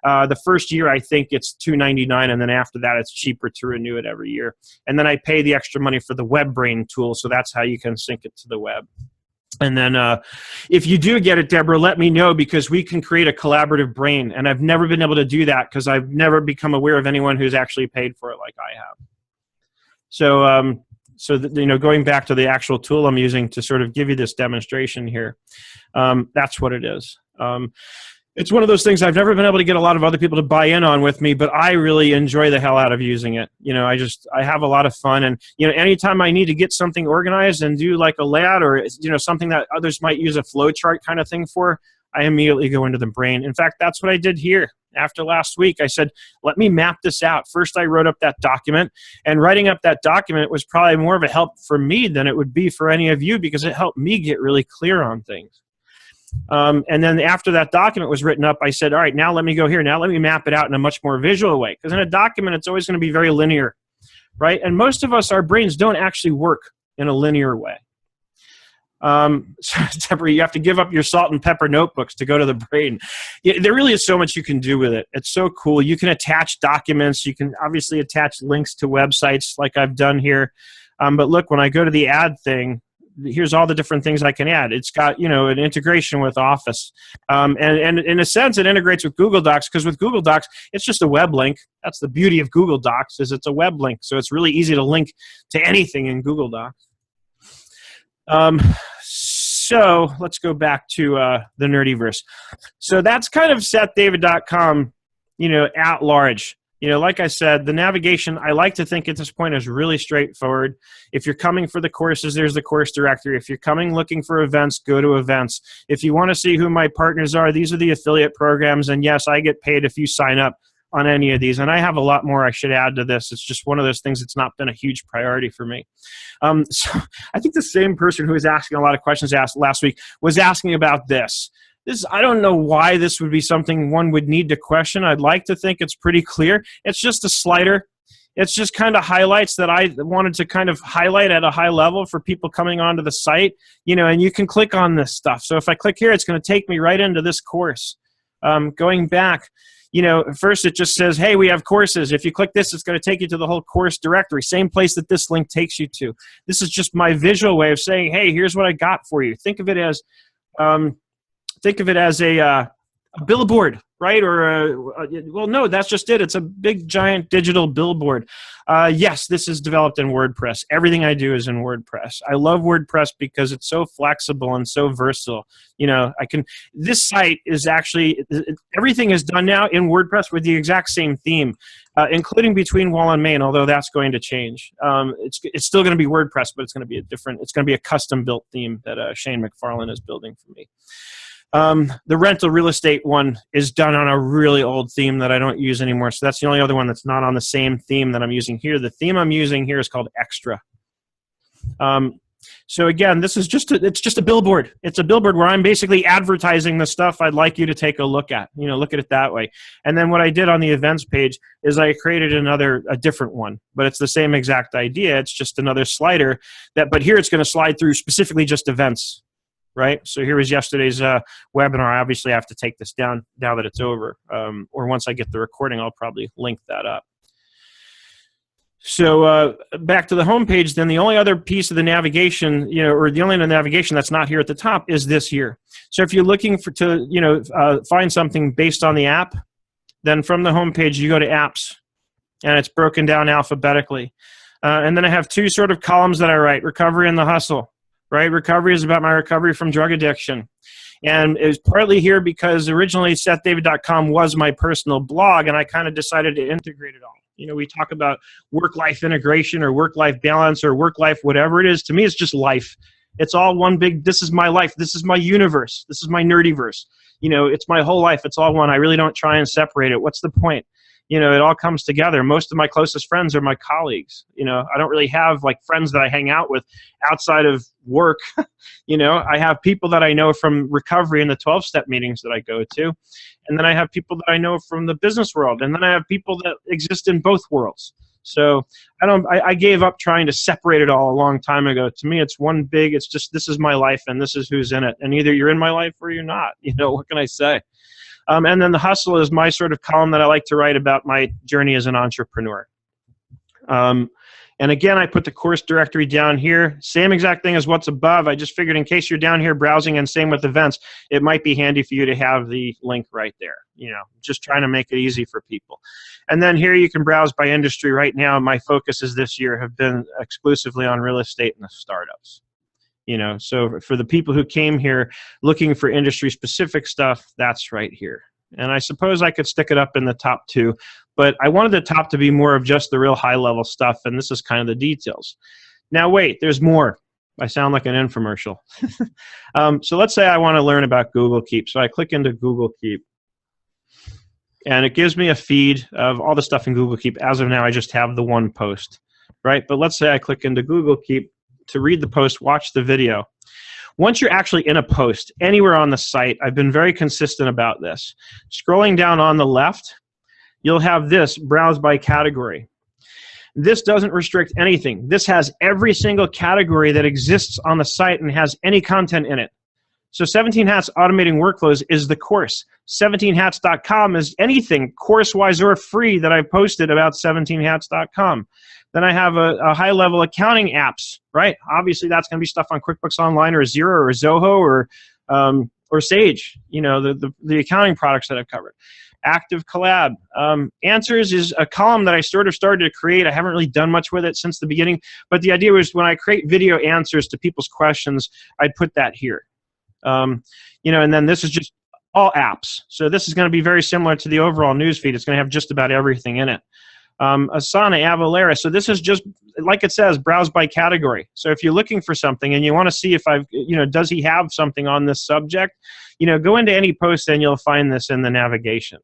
The first year, I think it's $2.99, and then after that, it's cheaper to renew it every year. And then I pay the extra money for the Web Brain tool, so that's how you can sync it to the web. And then if you do get it, Deborah, let me know, because we can create a collaborative brain. And I've never been able to do that because I've never become aware of anyone who's actually paid for it like I have. So, going back to the actual tool I'm using to sort of give you this demonstration here, that's what it is. It's one of those things I've never been able to get a lot of other people to buy in on with me, but I really enjoy the hell out of using it. I have a lot of fun, and anytime I need to get something organized and do like a layout or something that others might use a flow chart kind of thing for, I immediately go into the brain. In fact, that's what I did here. After last week, I said, let me map this out. First, I wrote up that document, and writing up that document was probably more of a help for me than it would be for any of you, because it helped me get really clear on things. And then after that document was written up, I said, all right, now let me go here. Now let me map it out in a much more visual way. Because in a document, it's always going to be very linear, right? And most of us, our brains don't actually work in a linear way. So you have to give up your salt and pepper notebooks to go to the brain. There really is so much you can do with it. It's so cool. You can attach documents. You can obviously attach links to websites like I've done here. But look, when I go to the add thing, here's all the different things I can add. It's got, an integration with Office. And in a sense, it integrates with Google Docs, because with Google Docs, it's just a web link. That's the beauty of Google Docs, is it's a web link. So it's really easy to link to anything in Google Docs. So let's go back to the Nerdiverse. So that's kind of SethDavid.com, at large. Like I said, the navigation, I like to think at this point, is really straightforward. If you're coming for the courses, there's the course directory. If you're coming looking for events, go to events. If you want to see who my partners are, these are the affiliate programs. And yes, I get paid if you sign up on any of these. And I have a lot more I should add to this. It's just one of those things that's not been a huge priority for me. So I think the same person who was asking a lot of questions last week was asking about this. I don't know why this would be something one would need to question. I'd like to think it's pretty clear. It's just a slider. It's just kind of highlights that I wanted to kind of highlight at a high level for people coming onto the site, and you can click on this stuff. So if I click here, it's going to take me right into this course. Going back, first it just says, hey, we have courses. If you click this, it's going to take you to the whole course directory, same place that this link takes you to. This is just my visual way of saying, hey, here's what I got for you. Think of it as a billboard, right? Well, no, that's just it. It's a big, giant digital billboard. Yes, this is developed in WordPress. Everything I do is in WordPress. I love WordPress because it's so flexible and so versatile. This site is actually, everything is done now in WordPress with the exact same theme, including between wall and main, although that's going to change. It's still going to be WordPress, but it's going to be a custom built theme that Shane McFarlane is building for me. The rental real estate one is done on a really old theme that I don't use anymore. So that's the only other one that's not on the same theme that I'm using here. The theme I'm using here is called Extra. So again, it's just a billboard. It's a billboard where I'm basically advertising the stuff I'd like you to take a look at. Look at it that way. And then what I did on the events page is I created a different one, but it's the same exact idea. It's just another slider but here it's going to slide through specifically just events. Right? So here was yesterday's webinar. I obviously have to take this down now that it's over. Or once I get the recording, I'll probably link that up. So back to the home page, then the only other piece of the navigation, or the only navigation that's not here at the top is this here. So if you're looking to find something based on the app, then from the home page, you go to apps, and it's broken down alphabetically. And then I have two sort of columns that I write, recovery and the hustle. Right? Recovery is about my recovery from drug addiction. And it was partly here because originally SethDavid.com was my personal blog, and I kind of decided to integrate it all. We talk about work-life integration or work-life balance or work-life whatever it is. To me, it's just life. It's all one big, this is my life. This is my universe. This is my nerdiverse. It's my whole life. It's all one. I really don't try and separate it. What's the point? It all comes together. Most of my closest friends are my colleagues. I don't really have friends that I hang out with outside of work. I have people that I know from recovery and the 12-step meetings that I go to. And then I have people that I know from the business world. And then I have people that exist in both worlds. So I gave up trying to separate it all a long time ago. To me, it's one big, it's just, this is my life and this is who's in it. And either you're in my life or you're not. What can I say? And then the hustle is my sort of column that I like to write about my journey as an entrepreneur. And again, I put the course directory down here. Same exact thing as what's above. I just figured in case you're down here browsing, and same with events, it might be handy for you to have the link right there. Just trying to make it easy for people. And then here you can browse by industry. Right now, my focuses this year have been exclusively on real estate and the startups. So for the people who came here looking for industry-specific stuff, that's right here. And I suppose I could stick it up in the top two, but I wanted the top to be more of just the real high-level stuff, and this is kind of the details. Now, wait, there's more. I sound like an infomercial. So let's say I want to learn about Google Keep. So I click into Google Keep, and it gives me a feed of all the stuff in Google Keep. As of now, I just have the one post, right? But let's say I click into Google Keep to read the post, watch the video. Once you're actually in a post, anywhere on the site, I've been very consistent about this. Scrolling down on the left, you'll have this, browse by category. This doesn't restrict anything. This has every single category that exists on the site and has any content in it. So 17 Hats Automating Workflows is the course. 17hats.com is anything, course-wise or free, that I've posted about 17hats.com. Then I have a high-level accounting apps, right? Obviously, that's going to be stuff on QuickBooks Online or Xero or Zoho or Sage, the accounting products that I've covered. Active Collab. Answers is a column that I sort of started to create. I haven't really done much with it since the beginning, but the idea was when I create video answers to people's questions, I'd put that here. And then this is just all apps. So this is going to be very similar to the overall news feed. It's going to have just about everything in it. Asana, Avalara. So this is just, like it says, browse by category. So if you're looking for something and you want to see if does he have something on this subject, go into any post and you'll find this in the navigation.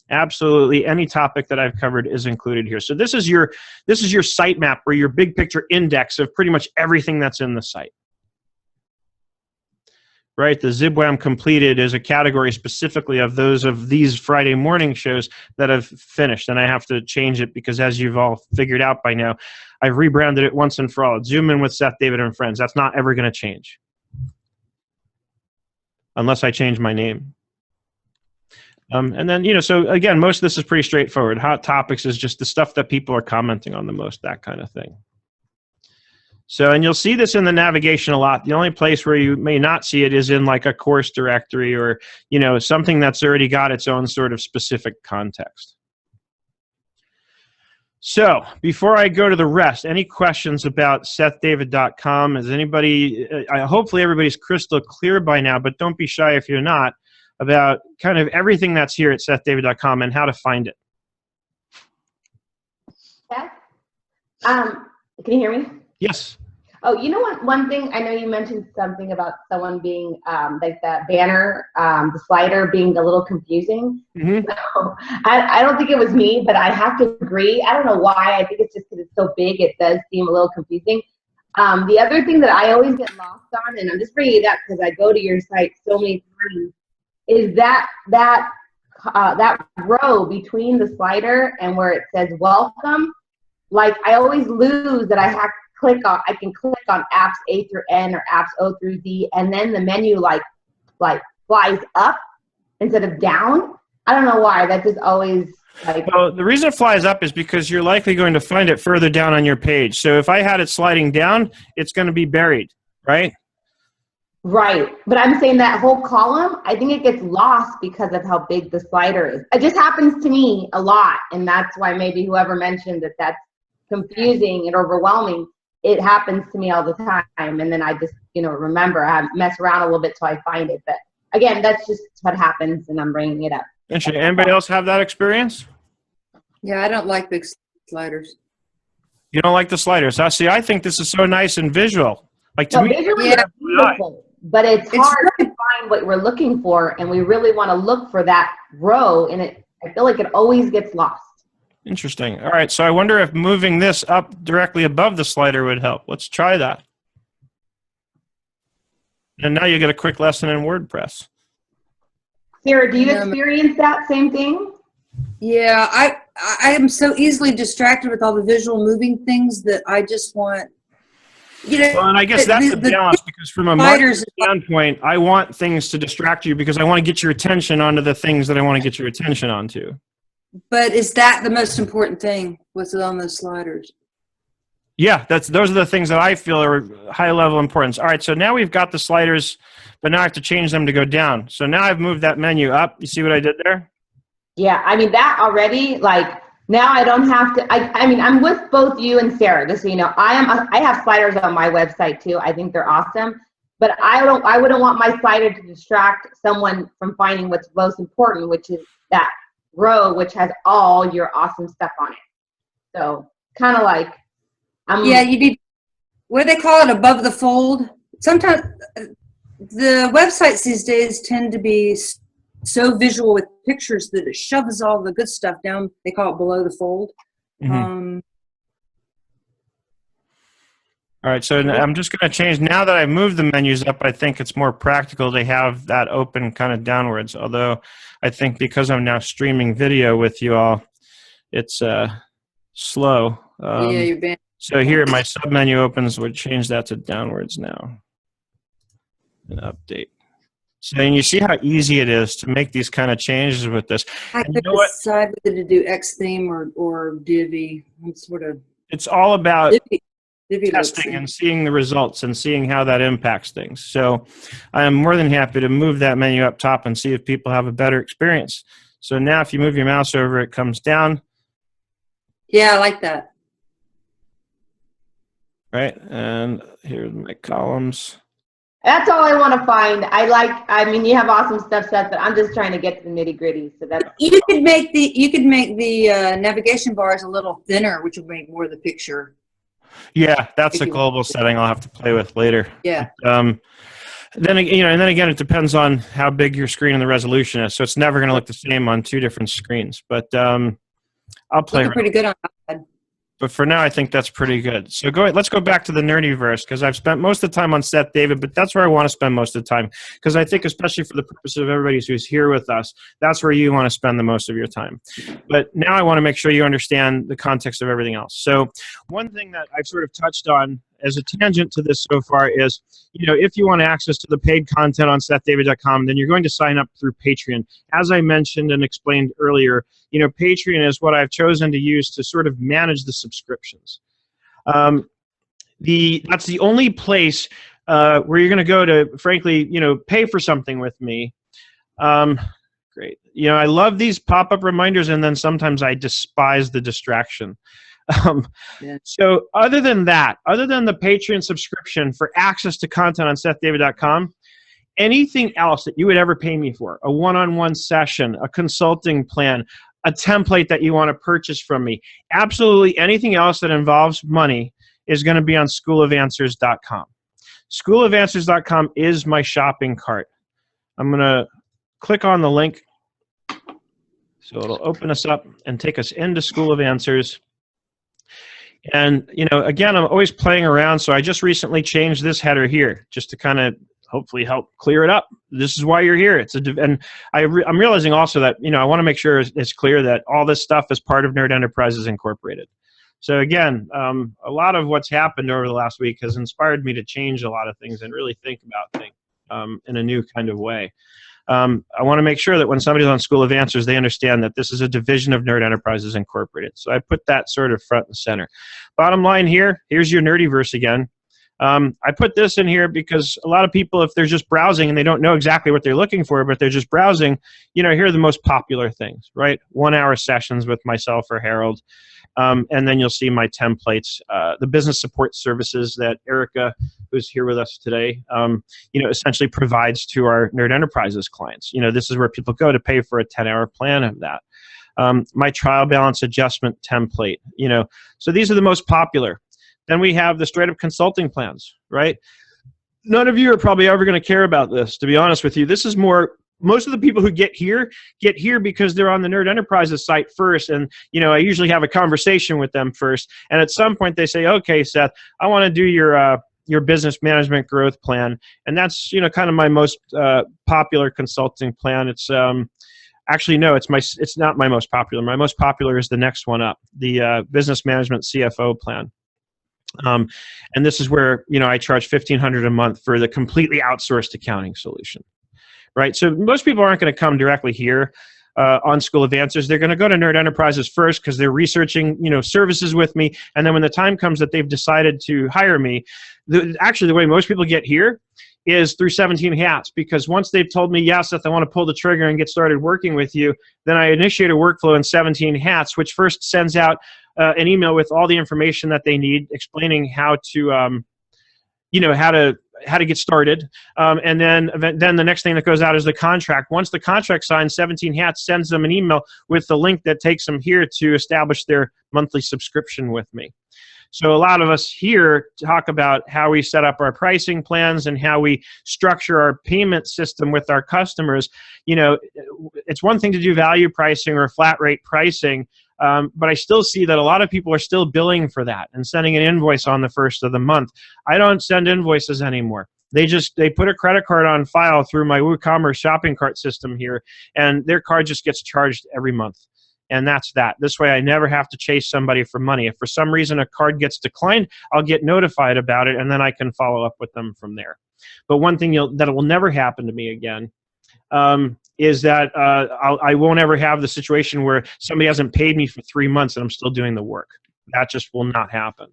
Absolutely any topic that I've covered is included here. So this is your sitemap, or your big picture index of pretty much everything that's in the site. right? The ZIWS completed is a category specifically of these Friday morning shows that have finished, and I have to change it because, as you've all figured out by now, I've rebranded it once and for all. Zoom In with Seth, David, and Friends. That's not ever going to change unless I change my name. And then, so again, most of this is pretty straightforward. Hot topics is just the stuff that people are commenting on the most, that kind of thing. So, and you'll see this in the navigation a lot. The only place where you may not see it is in like a course directory or, something that's already got its own sort of specific context. So, before I go to the rest, any questions about SethDavid.com? Is anybody, hopefully everybody's crystal clear by now, but don't be shy if you're not, about kind of everything that's here at SethDavid.com and how to find it. Seth? Can you hear me? Yes. Oh, you know what? One thing, I know you mentioned something about someone being, like that banner, the slider being a little confusing. Mm-hmm. So, I don't think it was me, but I have to agree. I don't know why. I think it's just because it's so big, it does seem a little confusing. The other thing that I always get lost on, and I'm just bringing it up because I go to your site so many times, is that row between the slider and where it says welcome. Like I always lose that I can click on apps A through N or apps O through Z, and then the menu like flies up instead of down. I don't know why. That just always like. Well, the reason it flies up is because you're likely going to find it further down on your page. So if I had it sliding down, it's going to be buried, right? Right, but I'm saying that whole column, I think it gets lost because of how big the slider is. It just happens to me a lot, and that's why maybe whoever mentioned that that's confusing and overwhelming. It happens to me all the time, and then I just, remember, I mess around a little bit till I find it. But again, that's just what happens, and I'm bringing it up. Interesting. Anybody else have that experience? Yeah, I don't like big sliders. You don't like the sliders? See, I think this is so nice and visual. Like to me, visually yeah. it's beautiful, but it's hard to find what we're looking for, and we really want to look for that row, and I feel like it always gets lost. Interesting. All right, so I wonder if moving this up directly above the slider would help. Let's try that. And now you get a quick lesson in WordPress. Sarah, do you experience that same thing? Yeah, I am so easily distracted with all the visual moving things that I just want, Well, and I guess that's the balance, because from a marketing standpoint, I want things to distract you because I want to get your attention onto the things that I want to get your attention onto. But is that the most important thing? What's on those sliders? Yeah, those are the things that I feel are high level importance. All right, so now we've got the sliders, but now I have to change them to go down. So now I've moved that menu up. You see what I did there? Yeah, I mean, that already, like, now I don't have to, I mean, I'm with both you and Sarah, just so you know. I have sliders on my website too. I think they're awesome. But I wouldn't want my slider to distract someone from finding what's most important, which is that row, which has all your awesome stuff on it. So kind of like, yeah, you need, what do they call it, above the fold? Sometimes the websites these days tend to be so visual with pictures that it shoves all the good stuff down. They call it below the fold. Mm-hmm. All right, so I'm just going to change. Now that I've moved the menus up, I think it's more practical to have that open kind of downwards. Although I think because I'm now streaming video with you all, it's slow. Yeah, you're banned. So here my submenu opens. We'll change that to downwards now. And update. So and you see how easy it is to make these kind of changes with this. I could decide whether to do X theme or Divi. I'm sort of. It's all about Divi testing and seeing the results and seeing how that impacts things. So I am more than happy to move that menu up top and see if people have a better experience. So now if you move your mouse over, it comes down. Yeah, I like that. Right, and here's my columns. that's all I want to find. I mean, you have awesome stuff, Seth, but I'm just trying to get to the nitty gritty. So that's. You could make the navigation bars a little thinner, which would make more of the picture. Yeah, that's a global setting I'll have to play with later. Yeah. Then and then again, it depends on how big your screen and the resolution is. So it's never going to look the same on two different screens. But I'll play. Pretty good on iPad. But for now, I think that's pretty good. So let's go back to the Nerdiverse, because I've spent most of the time on Seth David, but that's where I want to spend most of the time, because I think especially for the purpose of everybody who's here with us, that's where you want to spend the most of your time. But now I want to make sure you understand the context of everything else. So one thing that I've sort of touched on as a tangent to this so far is, if you want access to the paid content on SethDavid.com, then you're going to sign up through Patreon. As I mentioned and explained earlier, Patreon is what I've chosen to use to sort of manage the subscriptions. That's the only place where you're going to go to, frankly, pay for something with me. Great. I love these pop-up reminders, and then sometimes I despise the distraction. So other than that, other than the Patreon subscription for access to content on SethDavid.com, anything else that you would ever pay me for, a one-on-one session, a consulting plan, a template that you want to purchase from me, absolutely anything else that involves money is going to be on schoolofanswers.com. Schoolofanswers.com is my shopping cart. I'm going to click on the link. So it'll open us up and take us into School of Answers. And, again, I'm always playing around, so I just recently changed this header here just to kind of hopefully help clear it up. This is why you're here. And I'm realizing also that, I want to make sure it's clear that all this stuff is part of Nerd Enterprises Incorporated. So again, a lot of what's happened over the last week has inspired me to change a lot of things and really think about things in a new kind of way. I want to make sure that when somebody's on School of Answers, they understand that this is a division of Nerd Enterprises Incorporated. So I put that sort of front and center. Bottom line here's your Nerdiverse again. I put this in here because a lot of people, if they're just browsing and they don't know exactly what they're looking for, but they're just browsing, here are the most popular things, right? 1-hour sessions with myself or Harold. And then you'll see my templates, the business support services that Erica, who's here with us today, essentially provides to our Nerd Enterprises clients. This is where people go to pay for a 10-hour plan of that. My trial balance adjustment template, so these are the most popular. Then we have the straight-up consulting plans, right? None of you are probably ever going to care about this, to be honest with you. This is more, most of the people who get here because they're on the Nerd Enterprises site first, and I usually have a conversation with them first, and at some point they say, okay, Seth, I want to do your business management growth plan, and that's kind of my most popular consulting plan. It's actually no, it's not my most popular. My most popular is the next one up, the business management CFO plan. And this is where I charge $1,500 a month for the completely outsourced accounting solution. Right, so most people aren't going to come directly here on School of Answers. They're going to go to Nerd Enterprises first because they're researching, services with me, and then when the time comes that they've decided to hire me, the way most people get here is through 17 Hats, because once they've told me, yes, Seth, I want to pull the trigger and get started working with you, then I initiate a workflow in 17 Hats, which first sends out an email with all the information that they need, explaining how to, how to get started. And then the next thing that goes out is the contract. Once the contract's signed, 17 Hats sends them an email with the link that takes them here to establish their monthly subscription with me. So a lot of us here talk about how we set up our pricing plans and how we structure our payment system with our customers. It's one thing to do value pricing or flat rate pricing, but I still see that a lot of people are still billing for that and sending an invoice on the first of the month. I don't send invoices anymore. They put a credit card on file through my WooCommerce shopping cart system here, and their card just gets charged every month. And that's that. This way I never have to chase somebody for money. If for some reason a card gets declined, I'll get notified about it, and then I can follow up with them from there. But one thing that will never happen to me again is that I won't ever have the situation where somebody hasn't paid me for 3 months and I'm still doing the work. That just will not happen.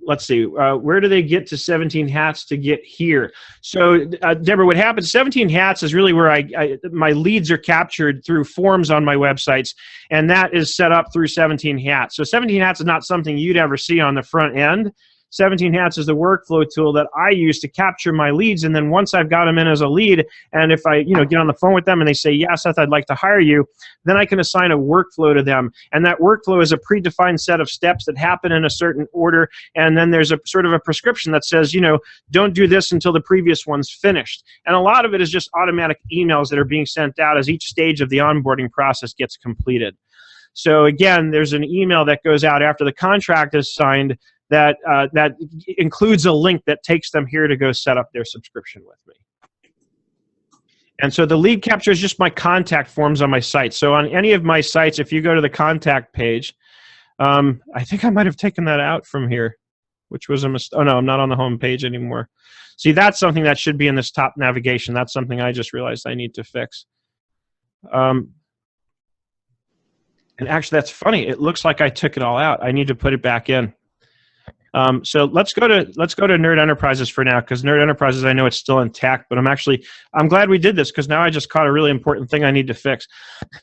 Let's see. Where do they get to 17 Hats to get here? So, Deborah, what happens, 17 Hats is really where my leads are captured through forms on my websites, and that is set up through 17 Hats. So 17 Hats is not something you'd ever see on the front end. 17 Hats is the workflow tool that I use to capture my leads, and then once I've got them in as a lead, and if I get on the phone with them and they say, yes, Seth, I'd like to hire you, then I can assign a workflow to them. And that workflow is a predefined set of steps that happen in a certain order, and then there's a sort of a prescription that says, don't do this until the previous one's finished. And a lot of it is just automatic emails that are being sent out as each stage of the onboarding process gets completed. So again, there's an email that goes out after the contract is signed that includes a link that takes them here to go set up their subscription with me. And so the lead capture is just my contact forms on my site. So on any of my sites, if you go to the contact page, I think I might have taken that out from here, which was a mistake. Oh, no, I'm not on the home page anymore. See, that's something that should be in this top navigation. That's something I just realized I need to fix. And actually, that's funny. It looks like I took it all out. I need to put it back in. So let's go to Nerd Enterprises for now, because Nerd Enterprises, I know it's still intact, but I'm glad we did this, because now I just caught a really important thing I need to fix.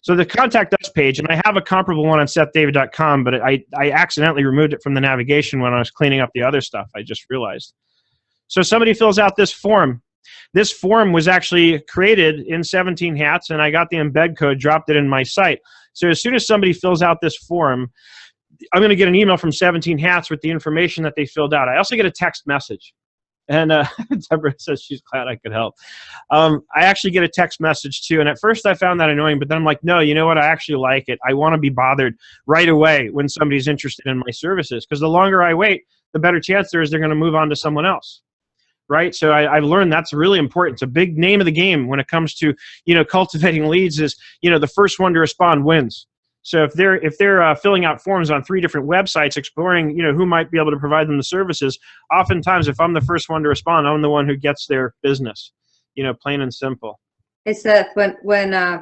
So the Contact Us page, and I have a comparable one on SethDavid.com, but I accidentally removed it from the navigation when I was cleaning up the other stuff, I just realized. So somebody fills out this form. This form was actually created in 17 Hats, and I got the embed code, dropped it in my site. So as soon as somebody fills out this form, I'm going to get an email from 17 Hats with the information that they filled out. I also get a text message. And Deborah says she's glad I could help. I actually get a text message too. And at first I found that annoying, but then I'm like, no, you know what? I actually like it. I want to be bothered right away when somebody's interested in my services. Because the longer I wait, the better chance there is they're going to move on to someone else. Right? So I've learned that's really important. It's a big name of the game when it comes to, cultivating leads is, the first one to respond wins. So if they're filling out forms on 3 different websites exploring, who might be able to provide them the services, oftentimes if I'm the first one to respond, I'm the one who gets their business, plain and simple. Hey Seth, when I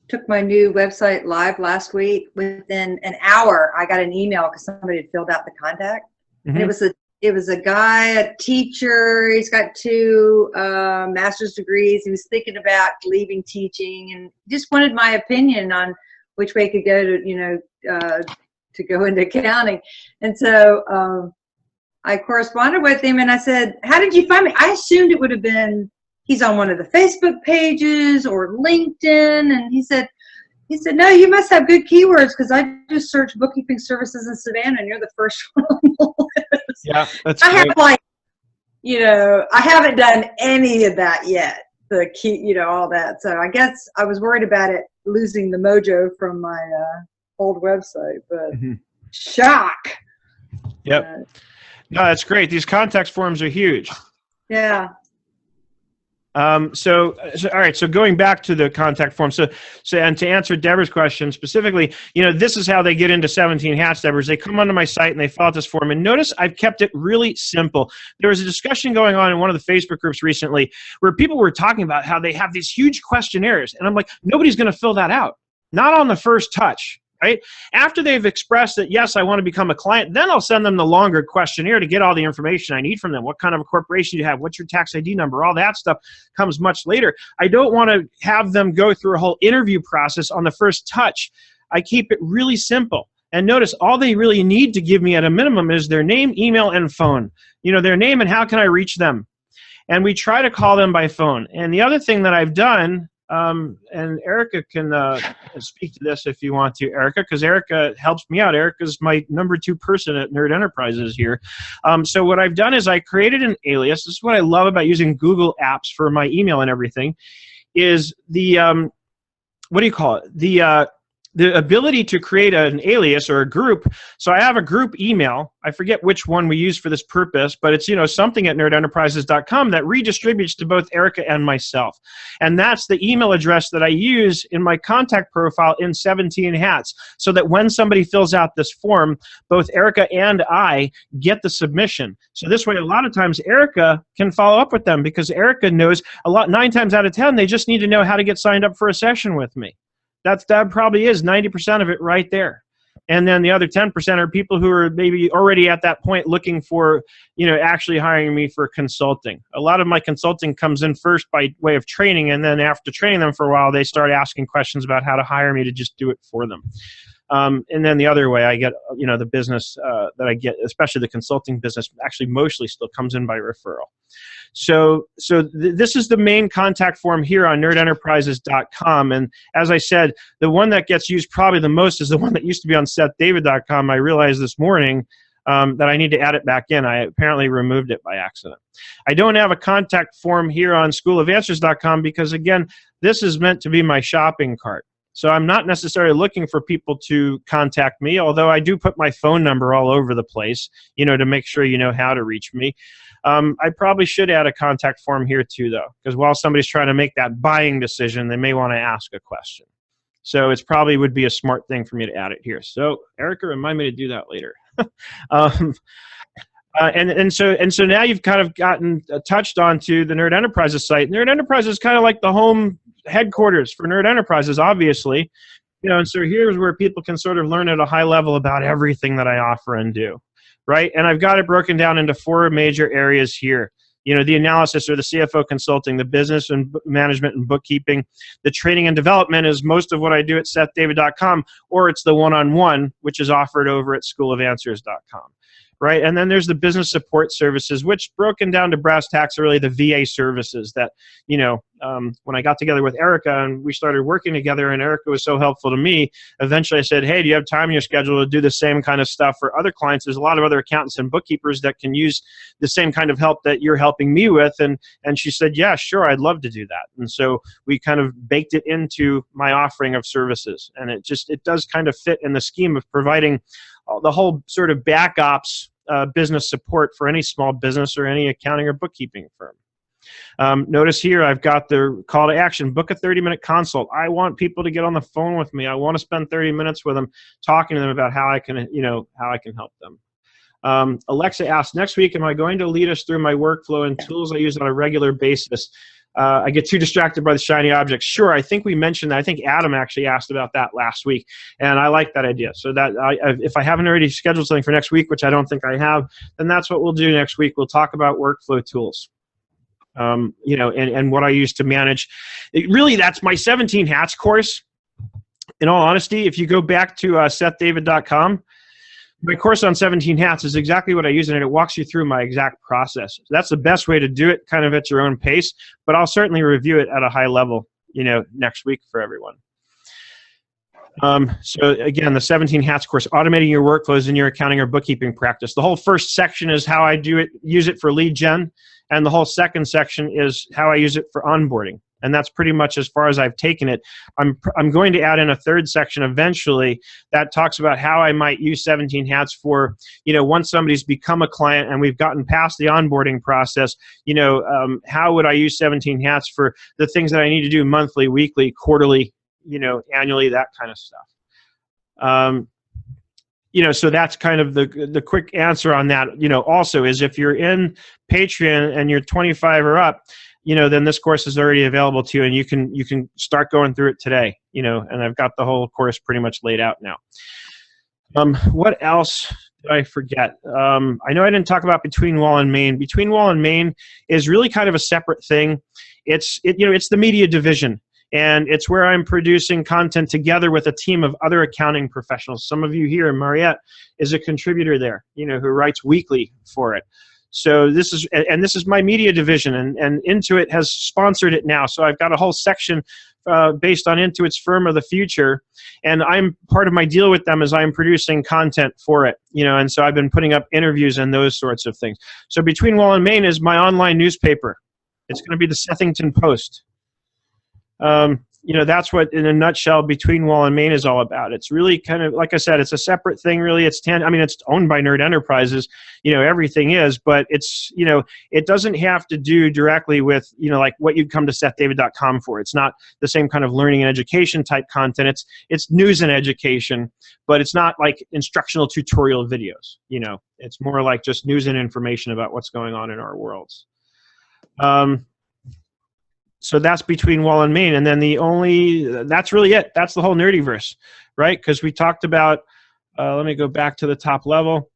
took my new website live last week, within an hour I got an email because somebody had filled out the contact. Mm-hmm. And it was a guy, a teacher. He's got 2 master's degrees. He was thinking about leaving teaching and just wanted my opinion on which way he could go to go into accounting. And so I corresponded with him and I said, how did you find me? I assumed it would have been, he's on one of the Facebook pages or LinkedIn. And he said, no, you must have good keywords because I just searched bookkeeping services in Savannah and you're the first one on the list. Yeah, that's I have I haven't done any of that yet. The key, all that. So I guess I was worried about it losing the mojo from my old website, but shock. Yep. No, that's great. These context forms are huge. Yeah. So all right. So going back to the contact form. So and to answer Deborah's question specifically, this is how they get into 17 Hats, Deborah. They come onto my site and they fill out this form. And notice I've kept it really simple. There was a discussion going on in one of the Facebook groups recently where people were talking about how they have these huge questionnaires. And I'm like, nobody's going to fill that out. Not on the first touch. Right? After they've expressed that, yes, I want to become a client, then I'll send them the longer questionnaire to get all the information I need from them. What kind of a corporation do you have? What's your tax ID number? All that stuff comes much later. I don't want to have them go through a whole interview process on the first touch. I keep it really simple. And notice all they really need to give me at a minimum is their name, email, and phone. Their name and how can I reach them. And we try to call them by phone. And the other thing that I've done, and Erica can speak to this if you want to, Erica, because Erica helps me out. Erica's my number 2 person at Nerd Enterprises here. So what I've done is I created an alias. This is what I love about using Google Apps for my email and everything, is the, what do you call it? The ability to create an alias or a group. So I have a group email. I forget which one we use for this purpose, but it's, something at nerdenterprises.com that redistributes to both Erica and myself. And that's the email address that I use in my contact profile in 17 Hats, so that when somebody fills out this form, both Erica and I get the submission. So this way, a lot of times Erica can follow up with them because Erica knows 9 times out of 10, they just need to know how to get signed up for a session with me. That probably is 90% of it right there. And then the other 10% are people who are maybe already at that point looking for, actually hiring me for consulting. A lot of my consulting comes in first by way of training, and then after training them for a while, they start asking questions about how to hire me to just do it for them. And then the other way I get, the business that I get, especially the consulting business, actually mostly still comes in by referral. So this is the main contact form here on nerdenterprises.com. And as I said, the one that gets used probably the most is the one that used to be on SethDavid.com. I realized this morning that I need to add it back in. I apparently removed it by accident. I don't have a contact form here on schoolofanswers.com because, again, this is meant to be my shopping cart. So I'm not necessarily looking for people to contact me, although I do put my phone number all over the place, to make sure you know how to reach me. I probably should add a contact form here too, though, because while somebody's trying to make that buying decision, they may want to ask a question. So it's probably would be a smart thing for me to add it here. So Erica, remind me to do that later. And so now you've kind of gotten touched onto the Nerd Enterprises site. Nerd Enterprises is kind of like the home headquarters for Nerd Enterprises, obviously. And so here's where people can sort of learn at a high level about everything that I offer and do, right? And I've got it broken down into 4 major areas here. The analysis or the CFO consulting, the business and management and bookkeeping. The training and development is most of what I do at SethDavid.com, or it's the one-on-one, which is offered over at schoolofanswers.com. Right, and then there's the business support services, which broken down to brass tacks are really the VA services that, when I got together with Erica and we started working together and Erica was so helpful to me, eventually I said, hey, do you have time in your schedule to do the same kind of stuff for other clients? There's a lot of other accountants and bookkeepers that can use the same kind of help that you're helping me with. And she said, yeah, sure, I'd love to do that. And so we kind of baked it into my offering of services. And it does kind of fit in the scheme of providing the whole sort of back ops business support for any small business or any accounting or bookkeeping firm. Notice here I've got the call to action, book a 30-minute consult. I want people to get on the phone with me. I want to spend 30 minutes with them, talking to them about how I can help them. Alexa asked, next week, am I going to lead us through my workflow and tools I use on a regular basis? I get too distracted by the shiny objects. Sure, I think we mentioned that. I think Adam actually asked about that last week, and I like that idea. So that if I haven't already scheduled something for next week, which I don't think I have, then that's what we'll do next week. We'll talk about workflow tools, and what I use to manage. Really, that's my 17 Hats course. In all honesty, if you go back to SethDavid.com, my course on 17 Hats is exactly what I use, and it walks you through my exact process. So that's the best way to do it, kind of at your own pace, but I'll certainly review it at a high level, next week for everyone. So again, the 17 Hats course, automating your workflows in your accounting or bookkeeping practice. The whole first section is how I use it for lead gen, and the whole second section is how I use it for onboarding. And that's pretty much as far as I've taken it. I'm going to add in a third section eventually that talks about how I might use 17 Hats for, once somebody's become a client and we've gotten past the onboarding process, how would I use 17 Hats for the things that I need to do monthly, weekly, quarterly, annually, that kind of stuff. So that's kind of the quick answer on that. Also is if you're in Patreon and you're 25 or up, then this course is already available to you, and you can start going through it today, and I've got the whole course pretty much laid out now. What else did I forget? I know I didn't talk about Between Wall and Main. Between Wall and Main is really kind of a separate thing. It's the media division, and it's where I'm producing content together with a team of other accounting professionals. Some of you here, Mariette is a contributor there, who writes weekly for it. So this is my media division, and Intuit has sponsored it now. So I've got a whole section based on Intuit's Firm of the Future, and I'm part of my deal with them is I'm producing content for it, and so I've been putting up interviews and those sorts of things. So Between Wall and Main is my online newspaper. It's going to be the Sethington Post. That's what, in a nutshell, Between Wall and Main is all about. It's really kind of, like I said, it's a separate thing, really. It's owned by Nerd Enterprises, everything is, but it's, it doesn't have to do directly with, like what you'd come to SethDavid.com for. It's not the same kind of learning and education type content. It's news and education, but it's not like instructional tutorial videos, It's more like just news and information about what's going on in our worlds. So that's Between Wall and Main. And then that's really it. That's the whole Nerdiverse, right? Because we talked about, let me go back to the top level.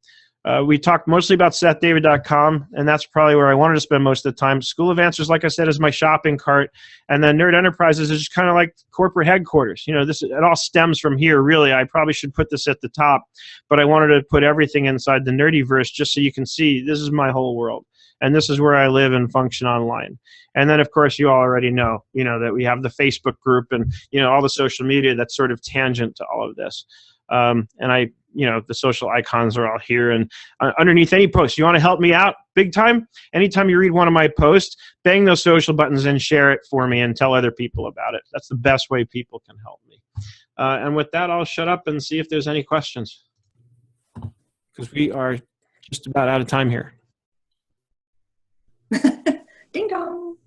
We talked mostly about SethDavid.com, and that's probably where I wanted to spend most of the time. School of Answers, like I said, is my shopping cart. And then Nerd Enterprises is just kind of like corporate headquarters. It all stems from here, really. I probably should put this at the top, but I wanted to put everything inside the Nerdiverse just so you can see this is my whole world. And this is where I live and function online. And then, of course, you all already know, that we have the Facebook group and, all the social media that's sort of tangent to all of this. And I, the social icons are all here. And underneath any post, you want to help me out big time? Anytime you read one of my posts, bang those social buttons and share it for me and tell other people about it. That's the best way people can help me. And with that, I'll shut up and see if there's any questions, because we are just about out of time here. Ding dong.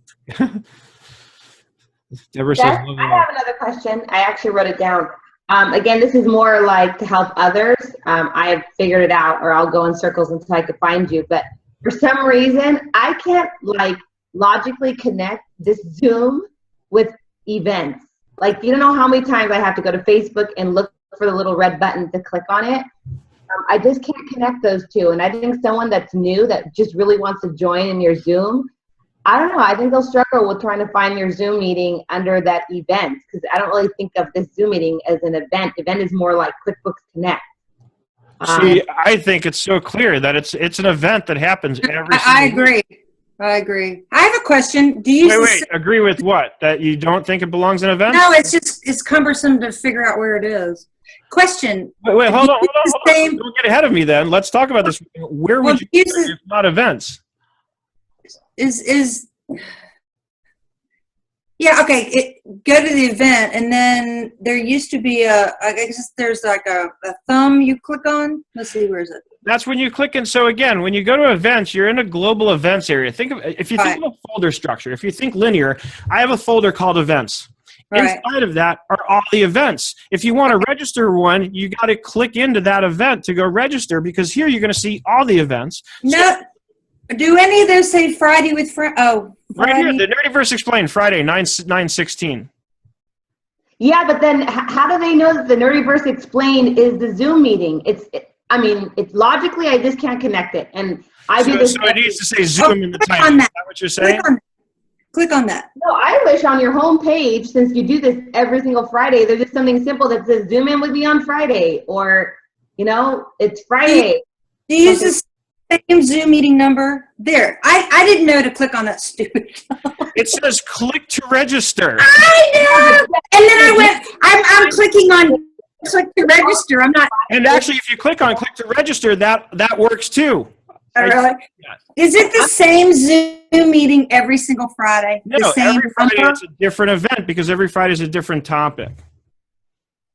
Deborah Yes, says, I have another question. I actually wrote it down. Again, this is more like to help others. I have figured it out, or I'll go in circles until I can find you. But for some reason, I can't logically connect this Zoom with events. You don't know how many times I have to go to Facebook and look for the little red button to click on it. I just can't connect those two. And I think someone that's new that just really wants to join in your Zoom, I don't know. I think they'll struggle with trying to find your Zoom meeting under that event, because I don't really think of this Zoom meeting as an event. Event is more like QuickBooks Connect. see, I think it's so clear that it's an event that happens every I single week. agree. I agree. I have a question. Do you Wait, agree with what? That you don't think it belongs in events? No, it's cumbersome to figure out where it is. Question. Wait, hold on. Same- Don't get ahead of me then. Let's talk about this. Where would you put it if not events? Yeah, okay. Go to the event, and then there used to be I guess there's like a thumb you click on. Let's see, where is it? That's when you click in. So again, when you go to events, you're in a global events area. If you think of a folder structure, if you think linear, I have a folder called events. Right. Inside of that are all the events. If you want to register one, you got to click into that event to go register, because here you're going to see all the events. No. Do any of those say Friday with friends? Oh, Right Friday. here, the Nerdiverse Explained, Friday, 9/16. Yeah, but then how do they know that the Nerdiverse Explained is the Zoom meeting? It's logically, I just can't connect it. And I do this. So it needs to say Zoom in the click title. on Is that. that what you're saying? Click on that. No, I wish on your home page, since you do this every single Friday, there's just something simple that says Zoom in with me on Friday, or, it's Friday. Do you use the same Zoom meeting number? There. I didn't know to click on that stupid. It says click to register. I know. And then I went, I'm clicking on click to register. I'm not. And actually, if you click on click to register, that works too. Really? Is it the same Zoom meeting every single Friday? No, the same every Friday number? it's a different event, because every Friday is a different topic.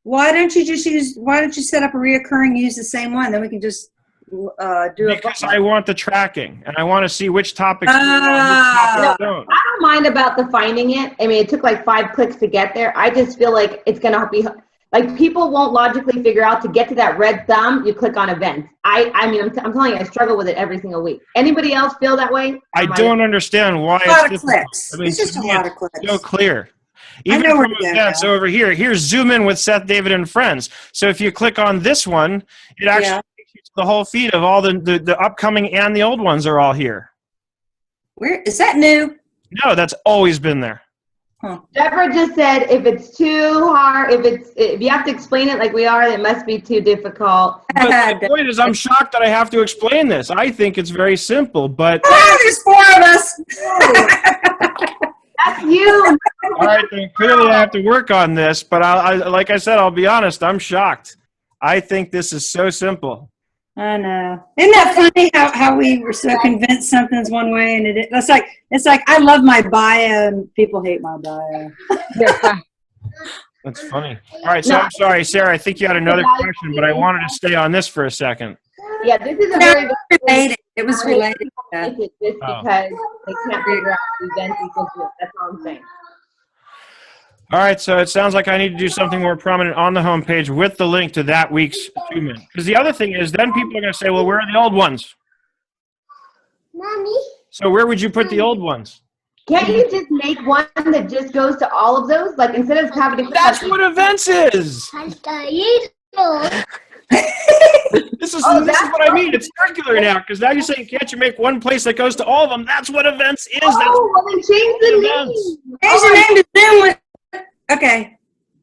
Why don't you set up a reoccurring, use the same one? Then we can just do it. Because I want the tracking, and I want to see which topics. No, I don't. I don't mind about the finding it. I mean, it took 5 clicks to get there. I just feel like it's going to be, people won't logically figure out to get to that red thumb, you click on events. I'm telling you, I struggle with it every single week. Anybody else feel that way? I don't understand why A lot it's of difficult. clicks. I mean, It's just to a me, lot of it's clicks. so clear. I Even know where from to go events now. over here, here's Zoom in with Seth, David, and friends. So if you click on this one, it actually takes you to the whole feed of all the upcoming and the old ones are all here. Where is that new? No, that's always been there. Deborah just said if it's too hard, if you have to explain it like we are, it must be too difficult. But the point is, I'm shocked that I have to explain this. I think it's very simple, but There's 4 of us. That's you. all right, then clearly I have to work on this. But like I said, I'll be honest, I'm shocked. I think this is so simple. I know. Isn't that funny how we were so convinced something's one way and it's like I love my bio and people hate my bio. That's funny. All right, so I'm sorry, Sarah. I think you had another question, but I wanted to stay on this for a second. Yeah, this is a No, very good related. It was related. Just because they can't figure out events equals this. That's all I'm saying. All right, so it sounds like I need to do something more prominent on the homepage with the link to that week's achievement. Because the other thing is, then people are going to say, well, where are the old ones? Mommy. So where would you put the old ones? Can't you just make one that just goes to all of those? Instead of having to. That's what events is. This is what I mean. It's circular now, because now you're saying, can't you make one place that goes to all of them? That's what events is. That's well then change the name. Change the name to Zoom with. Okay.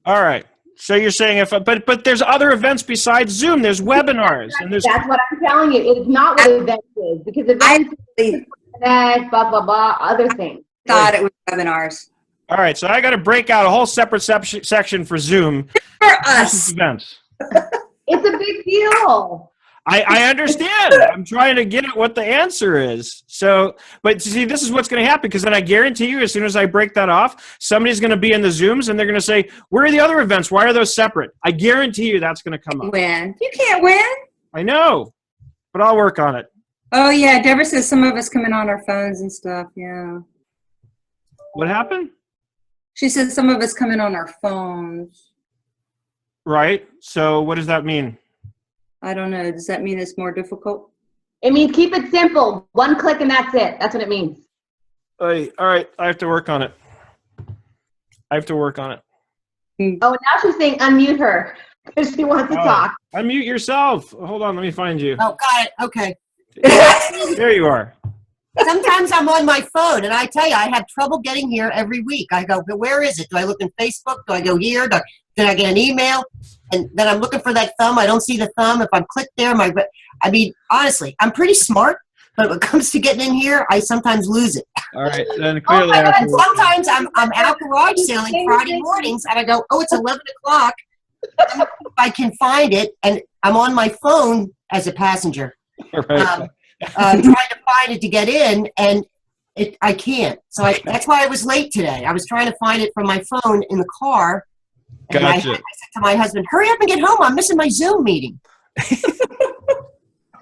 all right. So you're saying but there's other events besides Zoom. There's webinars and there's. That's what I'm telling you. It's not what events is, because events is connect, blah blah blah, other things. Thought it was webinars. All right, so I got to break out a whole separate section for Zoom. For us. Events. It's a big deal. I understand. I'm trying to get at what the answer is. So, but see, this is what's going to happen, because then I guarantee you, as soon as I break that off, somebody's going to be in the Zooms and they're going to say, where are the other events? Why are those separate? I guarantee you that's going to come up. Win. You can't win. I know, but I'll work on it. Oh, yeah. Deborah says some of us come in on our phones and stuff. Yeah. What happened? She says some of us come in on our phones. Right. So what does that mean? I don't know. Does that mean it's more difficult? It means keep it simple. One click and that's it. That's what it means. All right. I have to work on it. Oh, now she's saying unmute her because she wants to talk. Unmute yourself. Hold on. Let me find you. Oh, got it. Okay. There you are. Sometimes I'm on my phone, and I tell you, I have trouble getting here every week. I go, but where is it? Do I look in Facebook? Do I go here? Did I get an email? And then I'm looking for that thumb. I don't see the thumb. If I click there, I mean, honestly, I'm pretty smart, but when it comes to getting in here, I sometimes lose it. All right. Then clearly my God, I have to work on it. Sometimes I'm out garage sailing Friday mornings, and I go, oh, it's 11 o'clock. If I can find it, and I'm on my phone as a passenger. All right. Trying to find it to get in, and I can't. So that's why I was late today. I was trying to find it from my phone in the car. And I said to my husband, hurry up and get home. I'm missing my Zoom meeting.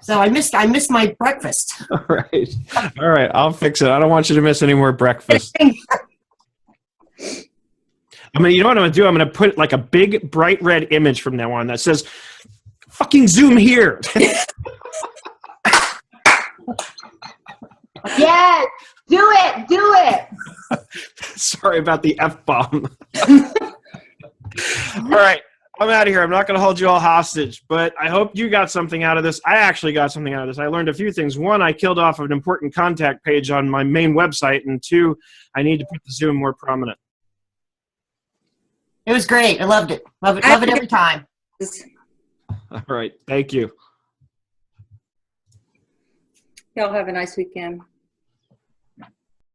So I missed my breakfast. All right. I'll fix it. I don't want you to miss any more breakfast. You know what I'm going to do? I'm going to put like a big bright red image from now on that says, fucking Zoom here. Yes, do it. Sorry about the F-bomb. All right. I'm out of here. I'm not going to hold you all hostage, but I hope you got something out of this. I actually got something out of this. I learned a few things. One, I killed off an important contact page on my main website, and two, I need to put the Zoom more prominent. It was great. I loved it. Love it every time. All right. Thank you. Y'all have a nice weekend.